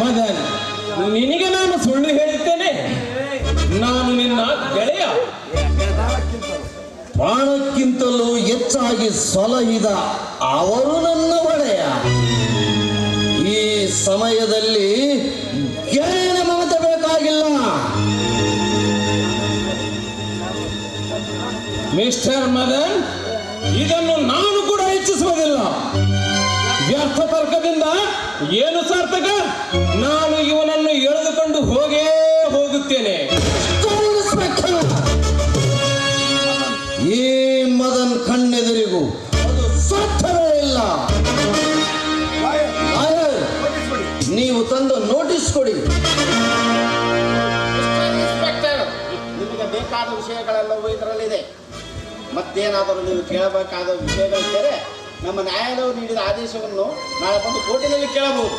ಮದನ್, ನಿನಗೆ ನಾನು ಸುಳ್ಳು ಹೇಳುತ್ತೇನೆ. ನಾನು ನಿನ್ನ ಗೆಳೆಯ. ಪ್ರಾಣಕ್ಕಿಂತಲೂ ಹೆಚ್ಚಾಗಿ ಸಲಹಿದ ಅವರು ನನ್ನ ಒಡೆಯ. ಈ ಸಮಯದಲ್ಲಿ ಗೆಳೆಯನ ಮಮತೆ ಬೇಕಾಗಿಲ್ಲ. ಮಿಸ್ಟರ್ ಮದನ್, ಇದನ್ನು ನಾನು ಕೂಡ ಹೆಚ್ಚಿಸುವುದಿಲ್ಲ. ವ್ಯರ್ಥ ತರ್ಕದಿಂದ ಏನು ಸಾರ್ಥಕ? ನಾನು ಇವನನ್ನು ಎಳೆದುಕೊಂಡು ಹೋಗುತ್ತೇನೆ. ಈ ಮದನ್ ಕಣ್ಣೆದುರಿಗೂ ಅದು ಸಾಧ್ಯವೇ ಇಲ್ಲ. ನೀವು ತಂದು ನೋಟಿಸ್ ಕೊಡಿ. ನಿಮಗೆ ಬೇಕಾದ ವಿಷಯಗಳೆಲ್ಲವೂ ಇದರಲ್ಲಿದೆ. ಮತ್ತೇನಾದರೂ ನೀವು ಕೇಳಬೇಕಾದ ವಿಷಯಗಳಿದ್ದರೆ ನಮ್ಮ ನ್ಯಾಯಾಲಯವು ನೀಡಿದ ಆದೇಶವನ್ನು ನಾಳೆ ಬಂದು ಕೋರ್ಟಿನಲ್ಲಿ ಕೇಳಬಹುದು.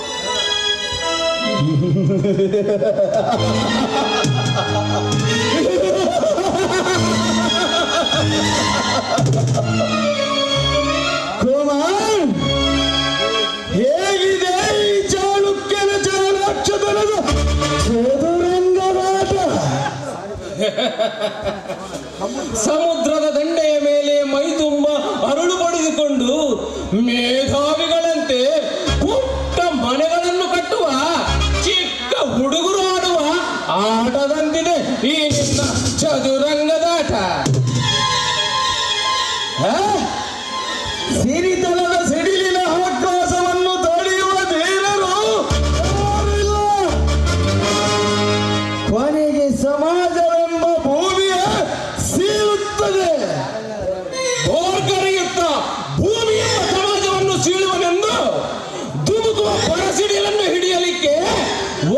ಕುಮಾರ್, ಹೇಗಿದೆ ಈ ಚಾಳುಕ್ಯನ ಚಾಲಾಕ್ಷತನದ ಚದುರಂಗವಾಟ? ಸಮುದ್ರದ ದಂಡೆಯ ಮೇಲೆ ಮೈ ತುಂಬ ಅರಳು ಪಡೆದುಕೊಂಡು ಮೇಧಾವಿಗಳಂತೆ ಪುಟ್ಟ ಮನೆಗಳನ್ನು ಕಟ್ಟುವ ಚಿಕ್ಕ ಹುಡುಗರು ಆಡುವ ಆಟದಂತಿದೆ ಈ ನಿನ್ನ ಚದುರಂಗದಾಟ. ಸಿರಿತನದ ಸಿಡಿಲಿನ ಆಕ್ರೋಶವನ್ನು ತಡೆಯುವ ಧೀರರು ಯಾರಿಲ್ಲ. ಕೊನೆಗೆ ಸಮಾಜವೆಂಬ ಭೂಮಿಯ ಸೀಳುತ್ತದೆ. ಬೋರ್ಗರೆಯುತ್ತ ಭೂಮಿಯೆಂಬ ಸಮಾಜವನ್ನು ಸೀಳುವನೆಂದು ಧುಮುಕುವ ಪರಸಿಡಿಲನ್ನು ಹಿಡಿಯಲಿಕ್ಕೆ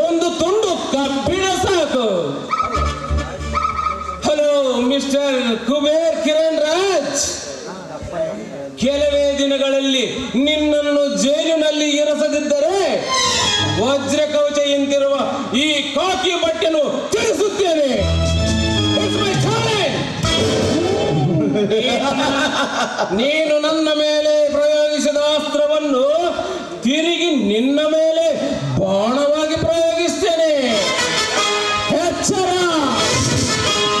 ಒಂದು ತುಂಡು ಕಬ್ಬಿಣ ಸಾಕು. ಹಲೋ ಮಿಸ್ಟರ್ ಕುಬೇರ್ ಕಿರಣ್ ರಾಜ್, ಕೆಲವೇ ದಿನಗಳಲ್ಲಿ ನಿನ್ನನ್ನು ಜೈಲಿನಲ್ಲಿ ಇರಿಸದಿದ್ದರೆ ವಜ್ರ ಕವಚೆಯಂತಿರುವ ಈ ಕಾಕಿ ಬಟ್ಟೆಯನ್ನು ತಿಳಿಸುತ್ತೇನೆ. ನೀನು ನನ್ನ ಮೇಲೆ ಪ್ರಯೋಗಿಸಿದ ಅಸ್ತ್ರವನ್ನು ತಿರುಗಿ ನಿನ್ನ ಮೇಲೆ ಬಾಣವಾಗಿ ಪ್ರಯೋಗಿಸ್ತೇನೆ. ಎಚ್ಚರ!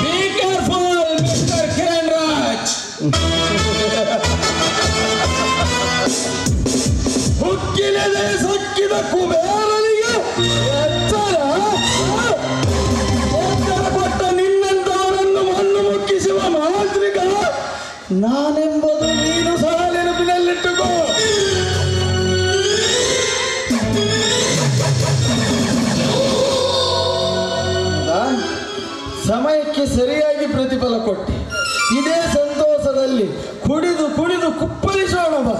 Be careful mister Kiran Raj. ಹುಕ್ಕಿಲೆದೆ ಸಕ್ಕಿದ ಕುಬೇರನಿಗೆ ಎಚ್ಚರ! ಎಚ್ಚರಪಟ್ಟ ನಿನ್ನಂತವರನ್ನು ಮಣ್ಣು ಮುಕ್ಕಿಸುವ ಮಾಂತ್ರಿಕ ನಾನೆಂಬುದು ನೀನು ಸಹ ನೆನಪಿನಲ್ಲಿಟ್ಟುಕೋ. ಸಮಯಕ್ಕೆ ಸರಿಯಾಗಿ ಪ್ರತಿಫಲ ಕೊಟ್ಟಿ ಇದೇ ಸಂತೋಷದಲ್ಲಿ ಕುಡಿದು ಕುಡಿದು ಕುಪ್ಪಳಿಸೋಣ ಬಾ.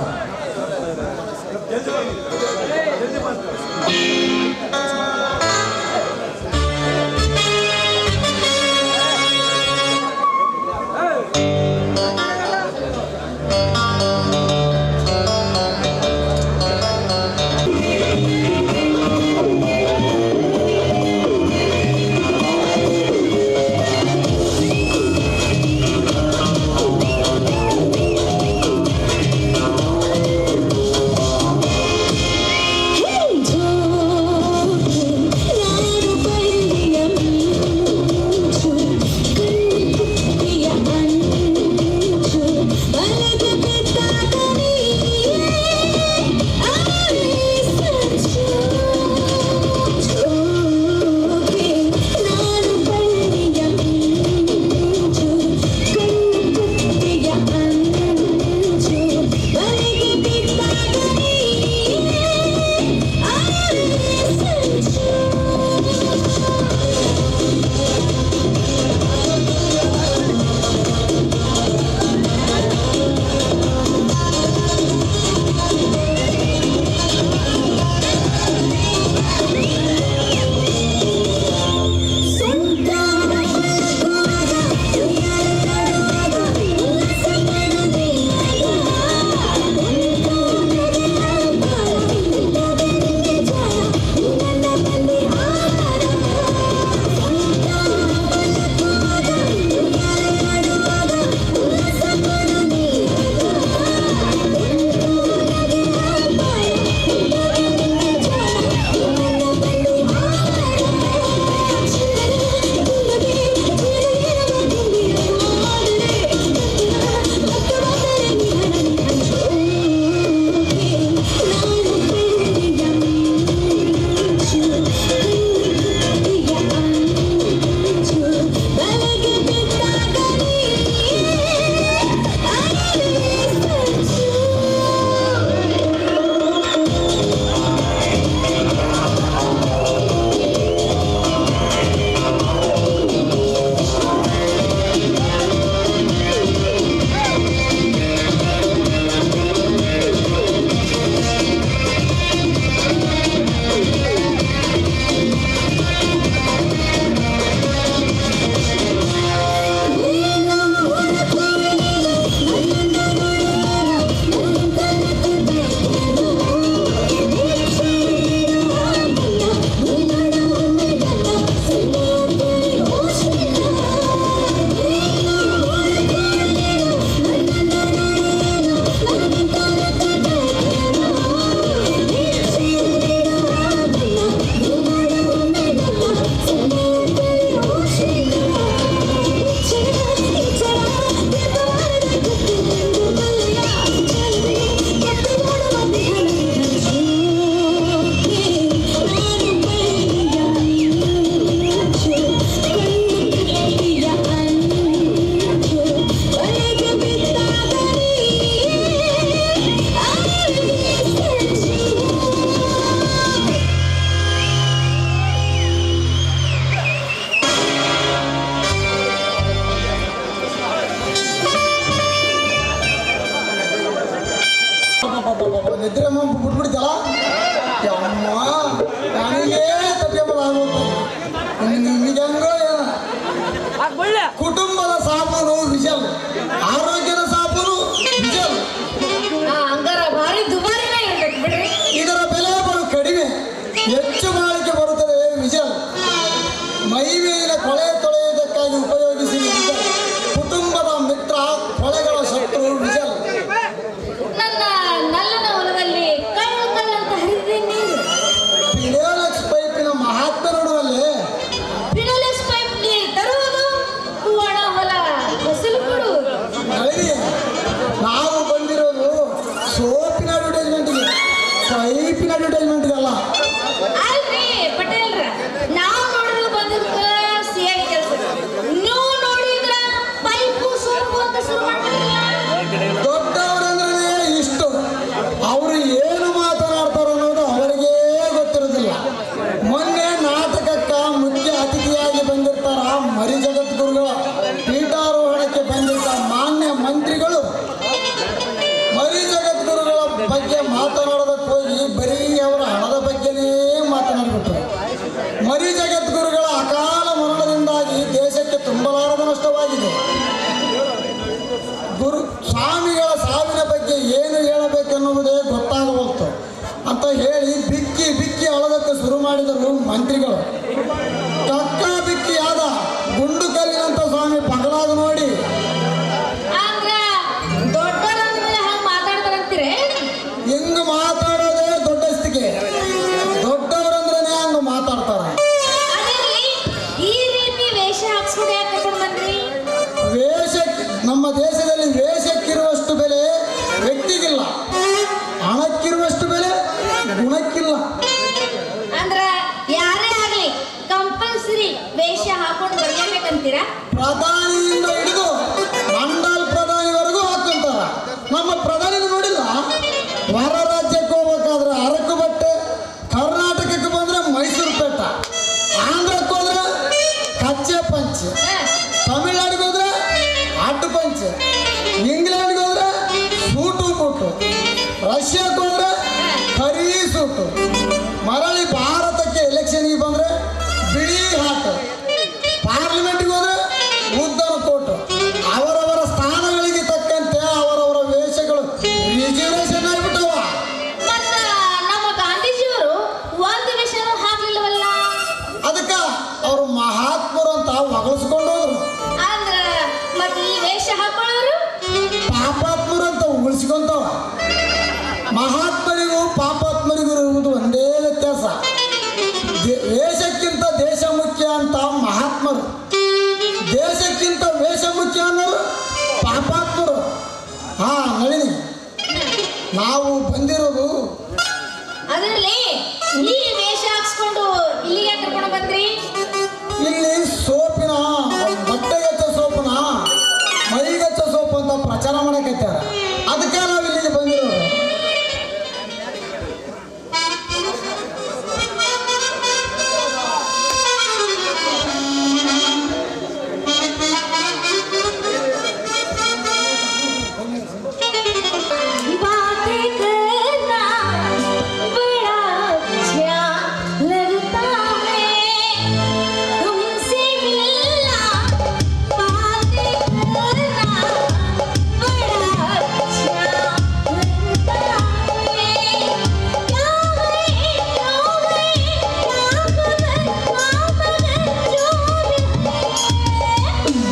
ಎದ್ರಮ್ಮ ಬಿಟ್ಬಿಡ್ತಲ್ಲ ಅಮ್ಮ ನನಗೇ ತಪ್ಪಿಯಲಾಗುತ್ತೆ ನಿಮಗೆ ಹೆಂಗೋ ಏನೋ ಕುಟುಂಬದ ಸಾಬೂನು ವಿಜಲ್ ಆರೋಗ್ಯದ ಸಾಬೂನು ವಿಜಲ್ ಹಂಗಾರ ಭಾರಿ ದುಬಾರಿನೇ ಇರ್ಬೇಕು ಬಿಡ್ರಿ. ಇದರ ಬೆಲೆ ಬರು ಕಡಿಮೆ ಹೆಚ್ಚು ಬಾಳಿಕೆ ಬರುತ್ತದೆ ವಿಜಲ್ ಮೈ ಮೇಲಿನ ಕೊಳೆ ತೊಳೆಯುವುದಕ್ಕಾಗಿ ಉಪಯೋಗಿಸಿ ವಿಜಲ್ ಕುಟುಂಬದ ಮಿತ್ರ ಕೊಳೆಗಳ ಶತ್ರು ವಿಜಲ್ ನನ್ನ ನಲ್ಲನ ಹೊಲದಲ್ಲಿ ಕಳ್ಳು ಕಳ್ಳಂತ ಹರಿದಿದೆ ನೀರು. ಪಿಡೋಲೆಕ್ಸ್ ಪೈಪಿನ ಮಹಾತ್ಮ ನೋಡುವಲ್ಲಿ ಪಿಡೋಲೆಕ್ಸ್ ಪೈಪ್ ನೀರು ತರುವುದು, ಒಣ ಹೊಲ ಫಸಲು ಕೊಡುವುದು. ನಳಿನಿ ನಾವು ಬಂದಿರೋದು ಸೋಪಿನ ಅಡ್ವರ್ಟೈಸ್ಮೆಂಟ್ಗೆ ಪೈಪಿನ ಅಡ್ವರ್ಟೈಸ್ಮೆಂಟ್ಗೆ ಅಲ್ಲ ಅಲ್ರಿ ಪಟೇಲ್ರ, ನಾವು ನೋಡಿದ್ರು ಬಂದಿದ್ದ ಸಿಐ ಕೆಲಸ, ನೀವು ನೋಡಿದ್ರ ಪೈಪು ಸೋಪು ಅಂತ ಶುರು ಮಾಡ್ತಿರಲ್ಲ. ದೊಡ್ಡವರಂದ್ರೆ ಇಷ್ಟು ಅವರು ಏನು ಮಾತನಾಡ್ತಾರೋ ಅನ್ನೋದು ಅವರಿಗೇ ಗೊತ್ತಿರೋದಿಲ್ಲ. ಮೊನ್ನೆ ನಾಟಕಕ್ಕ ಮುಖ್ಯ ಅತಿಥಿಯಾಗಿ ಬಂದಿರ್ತಾರ ಮರಿ ಜಗದ್ಗುರುಗಳ ಪೀಠಾರೋಹಣಕ್ಕೆ ಬಂದಿದ್ದ ಮಾನ್ಯ ಮಂತ್ರಿಗಳು ಮರಿ ಜಗದ್ಗುರುಗಳ ಬಗ್ಗೆ ಮಾತನಾಡೋದಕ್ಕೆ ಹೋಗಿ ಬರೀ ಅವರ ಹಣದ ಬಗ್ಗೆನೇ ಮಾತನಾಡಿಬಿಟ್ರು. ಮರಿ ಜಗದ್ಗುರುಗಳ ಅಕಾಲ ಮರಣದಿಂದಾಗಿ ದೇಶಕ್ಕೆ ತುಂಬಲಾರದ ನಷ್ಟವಾಗಿದೆ. ಗುರು ಸ್ವಾಮಿಗಳ ಸಾವಿನ ಬಗ್ಗೆ ಏನು ಹೇಳಬೇಕೆನ್ನುವುದೇ ಗೊತ್ತಾಗಬಹುದು ಅಂತ ಹೇಳಿ ಬಿಕ್ಕಿ ಬಿಕ್ಕಿ ಅಳದಕ್ಕೆ ಶುರು ಮಾಡಿದರು ಮಂತ್ರಿಗಳು. ಕಕ್ಕ ಬಿಕ್ಕಿಯಾದ ಗುಂಡು ಕಲ್ಲಿನಂತ ಸ್ವಾಮಿ ಪಗಲಾಗ ನೋಡಿ ಅಂದ್ರ ದೊಡ್ಡವರಂದ್ರೆ ಹಂಗ ಮಾತಾಡ್ತಾರಂತೀರಿ. ಹಿಂಗ ಮಾತಾಡೋದೇ ದೊಡ್ಡಸ್ತಿಗೆ. ದೊಡ್ಡವರಂದ್ರೆ ಹಂಗ ಮಾತಾಡ್ತಾರ. ಅದಿರ್ಲಿ, ಈ ರೀತಿ ವೇಷ ಹಾಕ್ಸ್ಕೊಂಡು ಯಾಕೆ ಕರ್ಕೊಂಡ್ ಬಂದ್ರಿ? ವೇಷಕ್ಕೆ ನಮ್ಮ ದೇಶದಲ್ಲಿ ವೇಷಕ್ಕಿರುವಷ್ಟು ಬೆಲೆ ವ್ಯಕ್ತಿಗಿಲ್ಲ, ಹಣಕ್ಕಿರುವಷ್ಟು ಬೆಲೆ ಗುಣಕ್ಕಿಲ್ಲ. ಅಂದ್ರ ಯಾರೇ ಆಗ್ಲಿ ಕಂಪಲ್ಸರಿ ವೇಷ ಹಾಕೊಂಡು ಬರ್ಲೇಬೇಕಂತೀರಾ? ಪ್ರಧಾನಿಯಿಂದ ಹಿಡಿದು ಮಂಡಲ್ ಪ್ರಧಾನಿವರೆಗೂ ಹಾಕೊಂತಾರ. ನಮ್ಮ ಪ್ರಧಾನಿ ನೋಡಿಲ್ಲ, ಹೊರ ರಾಜ್ಯಕ್ಕೆ ಹೋಗ್ಬೇಕಾದ್ರೆ ಅರಕು ಬಟ್ಟೆ, ಕರ್ನಾಟಕಕ್ಕೆ ಬಂದ್ರೆ ಮೈಸೂರು ಪೇಟ, ಆಂಧ್ರಕ್ಕೆ ಹೋದ್ರೆ ಕಚ್ಚೆ ಪಂಚ್, ತಮಿಳ್ನಾಡಿಗೆ ಹೋದ್ರೆ ಅಡ್ಡು ಪಂಚ್, ಇಂಗ್ಲೆಂಡ್ಗೆ ಹೋದ್ರೆ ಸೂಟು ಬೂಟು, ರಷ್ಯಾಕ್ಕೆ ಹೋದ್ರೆ ಕರಿ ಸೂಟು, ಮರಳಿ ಭಾರತಕ್ಕೆ ಎಲೆಕ್ಷನ್ಗೆ ಬಂದ್ರೆ ಬಿಳಿ ಹಾಟು, ಪಾರ್ಲಿಮೆಂಟ್ಗೆ ಹೋದ್ರೆ ಉದ್ದನ ಕೋಟು. ಅವರವರ ಸ್ಥಾನಗಳಿಗೆ ತಕ್ಕಂತೆ ಅವರವರ ವೇಷಗಳು ರಿಸರ್ವೇಷನ್ ಆಗಿಬಿಟ್ಟವ. ಮತ್ತ ನಮ್ಮ ಗಾಂಧೀಜಿಯವರು ಒಂದು ವೇಷನೂ ಹಾಕ್ಲಿಲ್ಲವಲ್ಲ? ಅದಕ್ಕೆ ಅವರು ಮಹಾತ್ಮರು ಅಂತ ಹೊಗಳಿಸ್ಕೊಂಡು ಹೋದ್ರು. ಅಂದ್ರ ಮತ್ ಈ ವೇಷ ಹಾಕೊಳ್ಳೋರು ಪಾಪಾತ್ಮರು ಅಂತ ಉಳಿಸ್ಕೊಂತವ. ಮಹಾತ್ಮರಿಗೂ ಪಾಪಾತ್ಮರಿಗೂ ಇರುವುದು ಒಂದೇ ವ್ಯತ್ಯಾಸ. ವೇಷಕ್ಕಿಂತ ದೇಶ ಮುಖ್ಯ ಅಂತ ಮಹಾತ್ಮರು, ದೇಶಕ್ಕಿಂತ ವೇಷ ಮುಖ್ಯ ಅನ್ನೋರು ಪಾಪಾತ್ಮರು. ಹಾ ನಳಿನಿ, ನಾವು ಬಂದಿರೋದು ಅದರಲ್ಲಿ ಈ ವೇಷ ಹಾಕ್ಸ್ಕೊಂಡು ಇಲ್ಲಿಗೆ ಕರ್ಕೊಂಡು ಬಂದ್ರಿ? ಇಲ್ಲಿ ಸೋಪಿನ ಬಟ್ಟೆಗಚ್ಚ ಸೋಪನ ಮೈಗಚ್ಚ ಸೋಪು ಅಂತ ಪ್ರಚಾರ ಮಾಡಕತ್ತಾರ. ಅದಕ್ಕೆ ನಾವು ಇಲ್ಲಿಗೆ ಬಂದಿರೋದು. बातें करना बड़ा अच्छा लगता है, तुमसे मिलना, बातें करना बड़ा अच्छा लगता है। क्या है क्या मगर जो भी है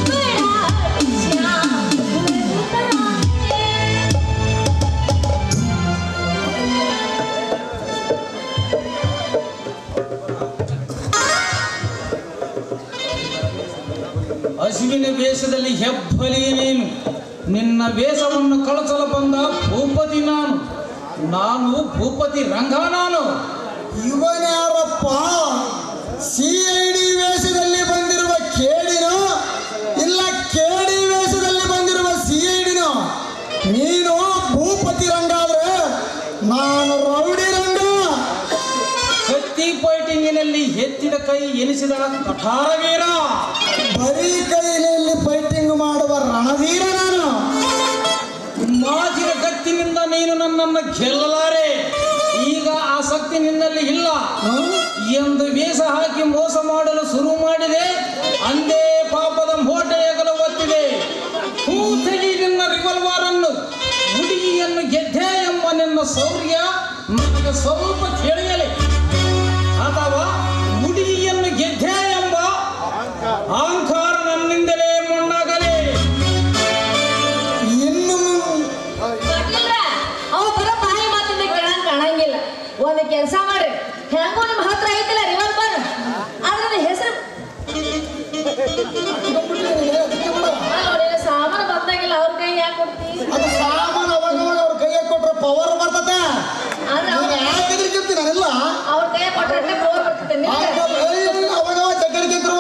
बड़ा अच्छा लगता है। ಹಸುವಿನ ವೇಷದಲ್ಲಿ ಹೆಬ್ಬಲಿ ನೀನು, ನಿನ್ನ ವೇಷವನ್ನು ಕಳಚಲು ಬಂದ ಭೂಪತಿ ನಾನು, ನಾನು ಭೂಪತಿ ರಂಗ ನಾನು. ಇವನ್ಯಾರಪ್ಪ? CID ವೇಷದಲ್ಲಿ ಬಂದಿರುವ ಕೇಡಿನೋ ಇಲ್ಲ ಕೇಡಿ ವೇಷದಲ್ಲಿ ಬಂದಿರುವ CID ನೋ? ನೀನು ಭೂಪತಿ ರಂಗ ಆದ್ರೆ ನಾನು ರೌಡಿ ರಂಗ. ಕತ್ತಿ ಫೈಟಿಂಗಿನಲ್ಲಿ ಎತ್ತಿದ ಕೈ ಎನಿಸಿದ ಕಠಾರ ವೀರ, ಬರೀ ಕೈಯಲ್ಲಿ ಫೈಟಿಂಗ್ ಮಾಡುವ ರಣಧೀರ ನಾನು. ಮಾತಿನ ಕತ್ತಿನಿಂದ ನೀನು ನನ್ನನ್ನು ಗೆಲ್ಲಲಾರೆ. ಈಗ ಆಸಕ್ತಿ ನಿನ್ನಲ್ಲಿ ಇಲ್ಲ ಎಂದು ವೇಷ ಹಾಕಿ ಮೋಸ ಮಾಡಲು ಶುರು ಮಾಡಿದೆ. ಅಂದೇ ಪಾಪದ ಮೋಟೆಯಗಲು ಒತ್ತಿದೆ. ಕೂತೆಗಿ ನಿನ್ನ ರಿವಲ್ವರ್ ಅನ್ನು, ಹುಡುಗಿಯನ್ನು ಗೆದ್ದೆ ಎಂಬ ನಿನ್ನ ಶೌರ್ಯ ನನಗೆ ಸ್ವಲ್ಪ ತಿಳಿಯಲಿ, ಅಥವಾ ಹುಡುಗಿಯನ್ನು ಗೆದ್ದೆ ಎಂಬ ಅಹಂಕಾರ ನನ್ನಿಂದಲೇ ಮಣ್ಣಾಗಲಿ. ಇನ್ನು ಅವ ಬರೋ ಬಾಯಿ ಮಾತಿಂದ ಕೇಳಂಗ್ ಕಾಣಂಗಿಲ್ಲ. ಒಂದು ಕೆಲಸ ಮಾಡ್ರಿ, ಹೆಂಗೋ ನಿಮ್ಮ ಹತ್ರ ಐತಿಲ್ಲ ರಿವಲ್ವರ್, ಅದ್ರ ಹೆಸರು ಸಾಮಾನು ಬಂದಾಗಿಲ್ಲ, ಅವ್ರ ಕೈ ಯಾಕೆ ಕೊಡ್ತಿ? ಅದು ಸಾಮಾನು ಅವಾಗ ಅವ್ರ ಕೈಯಾಗ ಕೊಟ್ರೆ ಪವರ್ ಬರ್ತದ. ಆದ್ರೆ ಯಾಕಂದ್ರೆ ನಾನೆಲ್ಲ ಅವ್ರ ಕೈ ಕೊಟ್ರೆ ಪವರ್ ಬರ್ತದೆ. ಅವಾಗ ಚಕ್ಕಡಿದ್ರು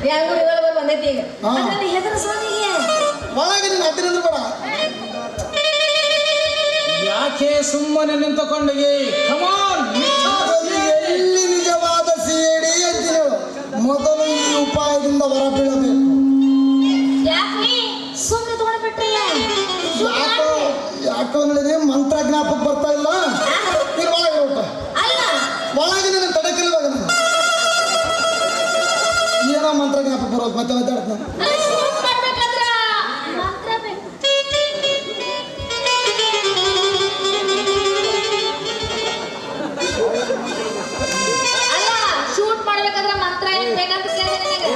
ಹೆಂಗೋ ರಿವಲ್ವರ್ ಬಂದೈತಿ ಈಗ. ಅದ್ರ ಹೆಸರು ಸೋನಿಗೆ ಒಳಗೆ ನೀನು ಹತ್ತಿರ ಬೇಡ. ಯಾಕೆ ಸುಮ್ಮನೆ ನಿಂತುಕೊಂಡೆಗೆ? ಕಮಾನ್, ಎಲ್ಲಿ ನಿಜವಾದ ಸಿಡಿ ಅಂತೀನಿ. ಮೊದಲು ಈ ಉಪಾಯದಿಂದ ಹೊರಬೀಳಬೇಕು. ಯಾಕೆ ಸುಮ್ಮನೆ ತಗೊಂಡ್ಬಿಟ್ರಿ? ಯಾಕೋ ನೋಡಿ ಮಂತ್ರ ಜ್ಞಾಪಕ ಬರ್ತಾ ಇಲ್ಲ. ನೀನು ಒಳಗೆ ಊಟ ಅಲ್ಲ, ಒಳಗೆ ನೀನು ತಡಕಿಲ್ವಾಗ ಏನೋ ಮಂತ್ರ ಜ್ಞಾಪಕ ಬರೋದು ಮತ್ತೆ ಮಾತಾಡ್ತಾನೆ. ಶೂಟ್ ಮಾಡ್ಬೇಕಾದ್ರ ಮಂತ್ರ ಬೇಕು. ಅಲ್ಲ, ಶೂಟ್ ಮಾಡ್ಬೇಕಾದ್ರೆ ಮಂತ್ರ ಏನ್ ಬೇಕಂತ ಕೇಳಿದೆ ನನಗೆ.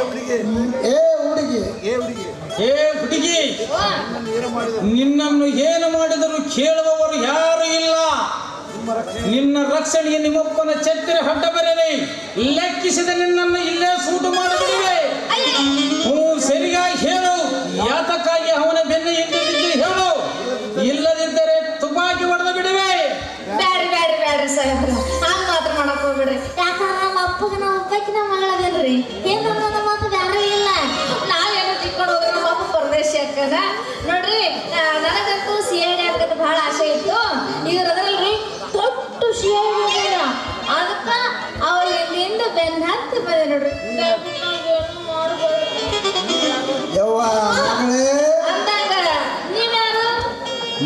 ಏ ಹುಡುಗಿ, ಏ ಹುಡುಗಿ, ನಿನ್ನನ್ನು ಏನು ಮಾಡಿದರೂ ಕೇಳುವವರು ಯಾರು ಇಲ್ಲ. ನಿನ್ನ ರಕ್ಷಣೆಗೆ ನಿಮ್ಮಪ್ಪನ ಛತ್ರಿ ಅಡ್ಡ ಬರಲಿ. ಲೆಕ್ಕಿಸಿದ ನಿನ್ನನ್ನು ಇಲ್ಲೇ ಸೂಟು ಮಾಡಿಬಿಡುವೆ. ಸರಿಯಾಗಿ ಹೇಳು, ಯಾತಕ್ಕಾಗಿ ಅವನ ಬೆನ್ನು ಹಿಂದಿದ್ದು ಹೇಳು, ಇಲ್ಲದಿದ್ದರೆ ತುಪಾಕಿ ಹೊಡೆದು ಬಿಡುವೆ. ಬ್ಯಾಡ್ರಿ ಸಾಹೇಬ್ರ, ಹಂಗ ಮಾತ್ರ ಮಾಡಕ್ ಹೋಗ್ಬಿಡ್ರಿ. ಯಾಕಂದ್ರೆ ನಮ್ಮ ಅಪ್ಪಗ ನಮ್ಮ ಅಪ್ಪಕ್ಕಿನ ಮಗಳದೇನ್ರಿ, ಏನ್ ನನ್ನ ಮಾತು ಯಾರು ಇಲ್ಲ. ನಾವೇನೋ ತಿಕ್ಕೊಂಡು ಹೋದ್ರೆ ನಮ್ಮ ಅಪ್ಪ ಪರದೇಶಿ ಅಕ್ಕದ ನೋಡ್ರಿ. ನನಗಂತೂ CID ಹಾಕದ ಬಹಳ ಆಸೆ ಇತ್ತು. ಈಗ ಅದರಲ್ರಿ ತೊಟ್ಟು CID ಅದಕ್ಕ ಅವ್ರ ಇಲ್ಲಿಂದ ಬೆನ್ನ ಹತ್ತಿ ಬಂದೆ ನೋಡ್ರಿ. ಯವ್ವ ಮಗಳೇ, ಅಂದಾಗ ನೀವ್ಯಾರು?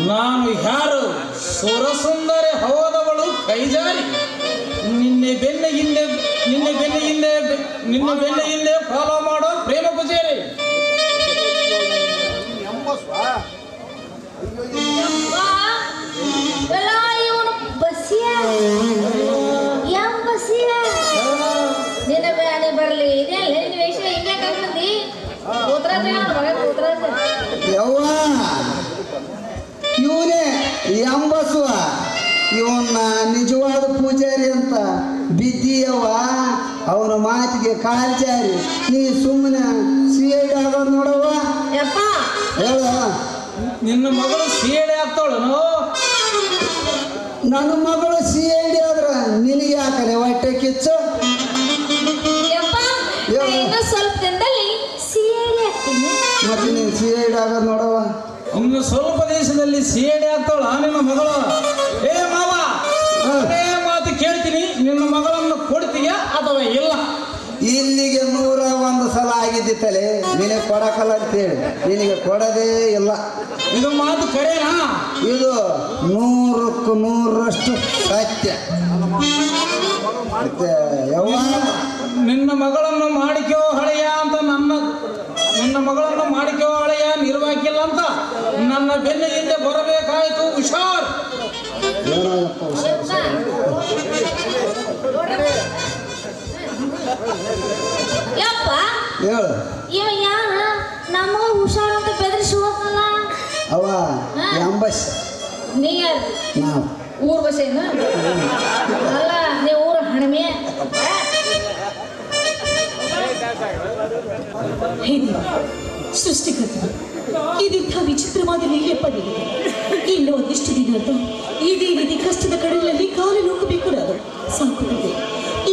ನಾನು ಯಾರು? ಸುರಸುಂದರಿ ಹೋದವಳು ಕೈಜಾರಿ. ನಿನ್ನೆ ಬೆನ್ನ ಹಿಂದೆ ಫಾಲೋ ಮಾಡೋ ಪ್ರೇಮ ಪೂಜಾರಿ. ಎಲ್ಲ ಇವನು ಬಸ್ಸಿಯ ಬಸ್ಸಿಯ ನಿನ್ನ ಬ್ಯಾನೆ ಬರ್ಲಿ. ಇದೆಲ್ಲ ನಿನ್ನ ವೇಷ ಹಿಂಗೆ ಕರ್ಕೊಂಡಿ ಕೂತ್ರಾಜ ಮಗ ಕೂತ್ರಾಜ. ಯವ್ವ ಇವನೇ ಎಂಬಸುವ, ಇವನ್ನ ನಿಜವಾದ ಪೂಜಾರಿ ಅಂತ ಬಿದ್ದೀಯವ್ವ. ಅವನ ಮಾತಿಗೆ ಕಾಲ್ಜಾರಿ. ನೀ ಸುಮ್ಮನೆ CID ಆಗೋದು ನೋಡವ್ವ. ಯಪ್ಪ ಹೇಳ, ನಿನ್ನ ಮಗಳು CID ಆಗ್ತಾಳನು? ನನ್ನ ಮಗಳು CID ಆದ್ರ ನಿನಗೆ ಯಾಕಲೆ ಹೊಟ್ಟೆ ಕಿಚ್ಚು? ಯಪ್ಪ, ಇನ್ನು ಸ್ವಲ್ಪ ದಿನದಲ್ಲಿ CID ಆಗ್ತೀನಿ. ಮತ್ತೆ ನೀನು CID ಆಗೋದು ನೋಡವ್ವ. ಇನ್ನು ಸ್ವಲ್ಪ ದೇಶದಲ್ಲಿ CID ಆಗ್ತಾಳ ನಿನ್ನ ಮಗಳು. ಏ ಮಾವ, ಅದೇ ಮಾತು ಕೇಳ್ತೀನಿ, ನಿನ್ನ ಮಗಳನ್ನು ಕೊಡ್ತೀಯ ಅಥವಾ ಇಲ್ಲ? ಇಲ್ಲಿಗೆ 101 ಸಲ ಆಗಿದ್ದಿತ್ತಲೆ, ನಿನಗೆ ಕೊಡಕಲ್ಲ ಅಂತೇಳಿ ನಿನಗೆ ಕೊಡೋದೇ ಇಲ್ಲ. ಇದು ಮಾತು ಕರೆನಾ? ಇದು 100ಕ್ಕೆ 100ರಷ್ಟು ಸತ್ಯ. ಮತ್ತೆ ಯವ್ವ, ನಿನ್ನ ಮಗಳನ್ನು ಮಾಡಿಕೋ ಹಳೆಯ ಅಂತ ನಿನ್ನ ಮಗಳನ್ನು ಮಾಡಿಕೋ ಹಳೆಯ ನಿರ್ವಾಕಿಲ್ಲ ಅಂತ ನನ್ನ ಬೆನ್ನ ಹಿಂದೆ ಬರಬೇಕಾಯ್ತು. ಹುಷಾರ್. ಏನೋ ಯಪ್ಪ ಹುಷಾರ್. ಯಪ್ಪ, ಹೇಳು ಇವ ಯಾರ ನಮ್ಮ ಹುಷಾರ್ ಅಂತ ಬೆದರಿಸಿ ಹೋಗಲ್ಲ. ಅವ ಎಂಬಸ್. ನೀ ಯಾರು? ನಾವು ಊರ್ ಬಸ್ಸೇನು? ಅಲ್ಲ, ನೀ ಊರ ಹಣಮೆ. ಸೃಷ್ಟಿಕರ್ತ, ಇದೀಗ ವಿಚಿತ್ರವಾದ ಲೀಲೆ ಪಡೆದಿದೆ. ಇನ್ನು ಒಂದಿಷ್ಟು ದಿನ ಅಂತ ಇದೇ ರೀತಿ ಕಷ್ಟದ ಕಡಲಲ್ಲಿ ಕಾಲು ಹೋಗಬೇಕು. ನಾನು ಸಾಕುತ್ತಿದ್ದೆ.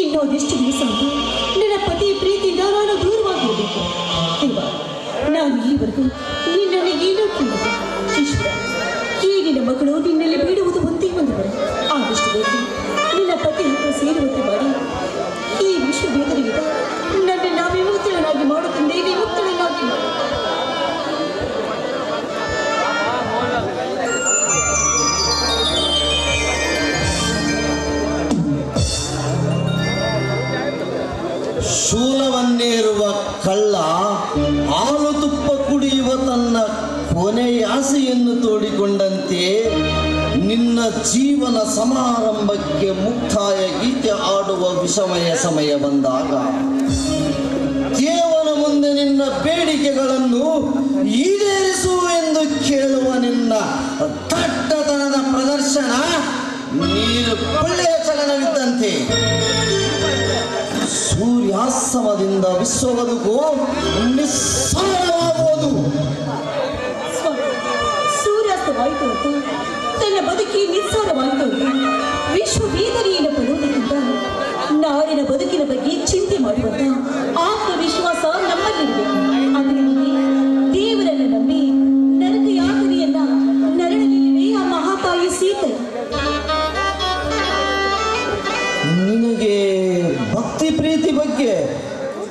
ಇನ್ನು ಒಂದಿಷ್ಟು ದಿವಸ ಅಂತ ನನ್ನ ಪತಿ ಪ್ರೀತಿಯಿಂದ ನಾನು ದೂರವಾಗಿರಬೇಕು. ದೇವ, ನಾನು ಈವರೆಗೂ ನಿನ್ನಲ್ಲಿ ಏನೋ ಕೇಳಿದೆ. ಈಶ್ವರ, ಈ ನಿನ್ನ ಮಗಳು ನಿನ್ನಲ್ಲಿ ಬೇಡುವುದು ಒಂದೇ ಒಂದು ಬರ. ಆದಷ್ಟು ಬೇಗ ನಿನ್ನ ಪತಿ ಹತ್ರ ಸೇರುವಂತೆ ಮಾಡಿ ಈ ವಿಶ್ವ ಬೇದನೆಯಿಂದ ನನ್ನ ವಿಮುಕ್ತಳನ್ನಾಗಿ ಮಾಡುತ್ತಂದೆ. ವಿಮುಕ್ತಳನ್ನಾಗಿ ಮಾಡು. ಕೊನೆಯ ಆಸೆಯನ್ನು ತೋಡಿಕೊಂಡಂತೆ ನಿನ್ನ ಜೀವನ ಸಮಾರಂಭಕ್ಕೆ ಮುಕ್ತಾಯ ಗೀತೆ ಆಡುವ ವಿಷಮಯ ಸಮಯ ಬಂದಾಗ ದೇವನ ಮುಂದೆ ನಿನ್ನ ಬೇಡಿಕೆಗಳನ್ನು ಈಡೇರಿಸು ಎಂದು ಕೇಳುವ ನಿನ್ನ ದಟ್ಟತನದ ಪ್ರದರ್ಶನ ನೀರು ಕೊಳ್ಳೆಯ ಚಲನವಿದ್ದಂತೆ. ಸೂರ್ಯಾಸ್ತಮದಿಂದ ವಿಶ್ವ ಬದುಕು ನಿಸ್ಸಾರವಾಗುವುದು. ಸೂರ್ಯಾಸ್ತವಾಯಿತು ಅಂತ ತನ್ನ ಬದುಕಿ ನಿಸ್ಸಾರವಾಯಿತು ಅಂತ ವಿಶ್ವ ವೇದನೆಯನ್ನು ಪಡುವುದಕ್ಕಿಂತ ನಾಡಿನ ಬದುಕಿನ ಬಗ್ಗೆ ಚಿಂತೆ ಮಾಡುವಂತ ಆತ್ಮವಿಶ್ವಾಸ ನಮ್ಮಲ್ಲಿರಬೇಕು. ಅದರಲ್ಲಿ ದೇವರನ್ನು ನಂಬಿ ನರಕ ಯಾತನೆಯನ್ನ ನರಳಲಿಲ್ಲವೇ ಆ ಮಹಾತಾಯಿ ಸೀತೆ. ನಿನಗೆ ಭಕ್ತಿ ಪ್ರೀತಿ ಬಗ್ಗೆ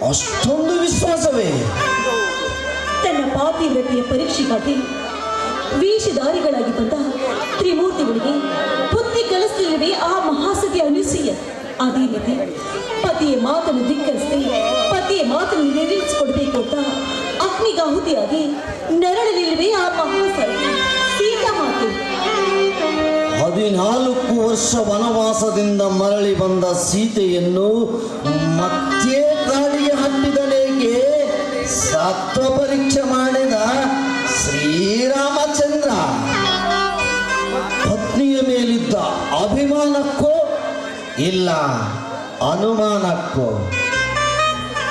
ಅಷ್ಟೊಂದು ವಿಶ್ವಾಸವೇ? ತನ್ನ ಪಾತಿವ್ರತೆಯ ಪರೀಕ್ಷೆಗಾಗಿ ವೇಷಧಾರಿಗಳಾಗಿ ಬಂದ ತ್ರಿಮೂರ್ತಿಗಳಿಗೆ ಬುದ್ಧಿ ಕಲಿಸಲಿಲ್ಲವೇ ಆ ಮಹಾಸತಿ ಅನುಸೂಯ. ಅದೇ ರೀತಿ ಪತಿಯ ಮಾತನ್ನು ಧಿಕ್ಕರಿಸಿ ಪತಿಯ ಮಾತನ್ನು ನೆರವೇರಿಸಿಕೊಡ್ಬೇಕು ಅಂತ ಅಗ್ನಿಗಾಹುತಿಯಾಗಿ ನರಳಲಿಲ್ಲವೇ ಆ ಮಹಾಸತಿ ಸೀತಾ ಮಾತೆ. 14 ವರ್ಷ ವನವಾಸದಿಂದ ಮರಳಿ ಬಂದ ಸೀತೆಯನ್ನು ಮತ್ತೆ ಕಾಡಿಗೆ ಹಟ್ಟಿದನೇಗೆ ಸತ್ವ ಪರೀಕ್ಷೆ ಮಾಡಿದ ಶ್ರೀರಾಮಚಂದ್ರ ಪತ್ನಿಯ ಮೇಲಿದ್ದ ಅಭಿಮಾನಕ್ಕೋ ಇಲ್ಲ ಅನುಮಾನಕ್ಕೋ?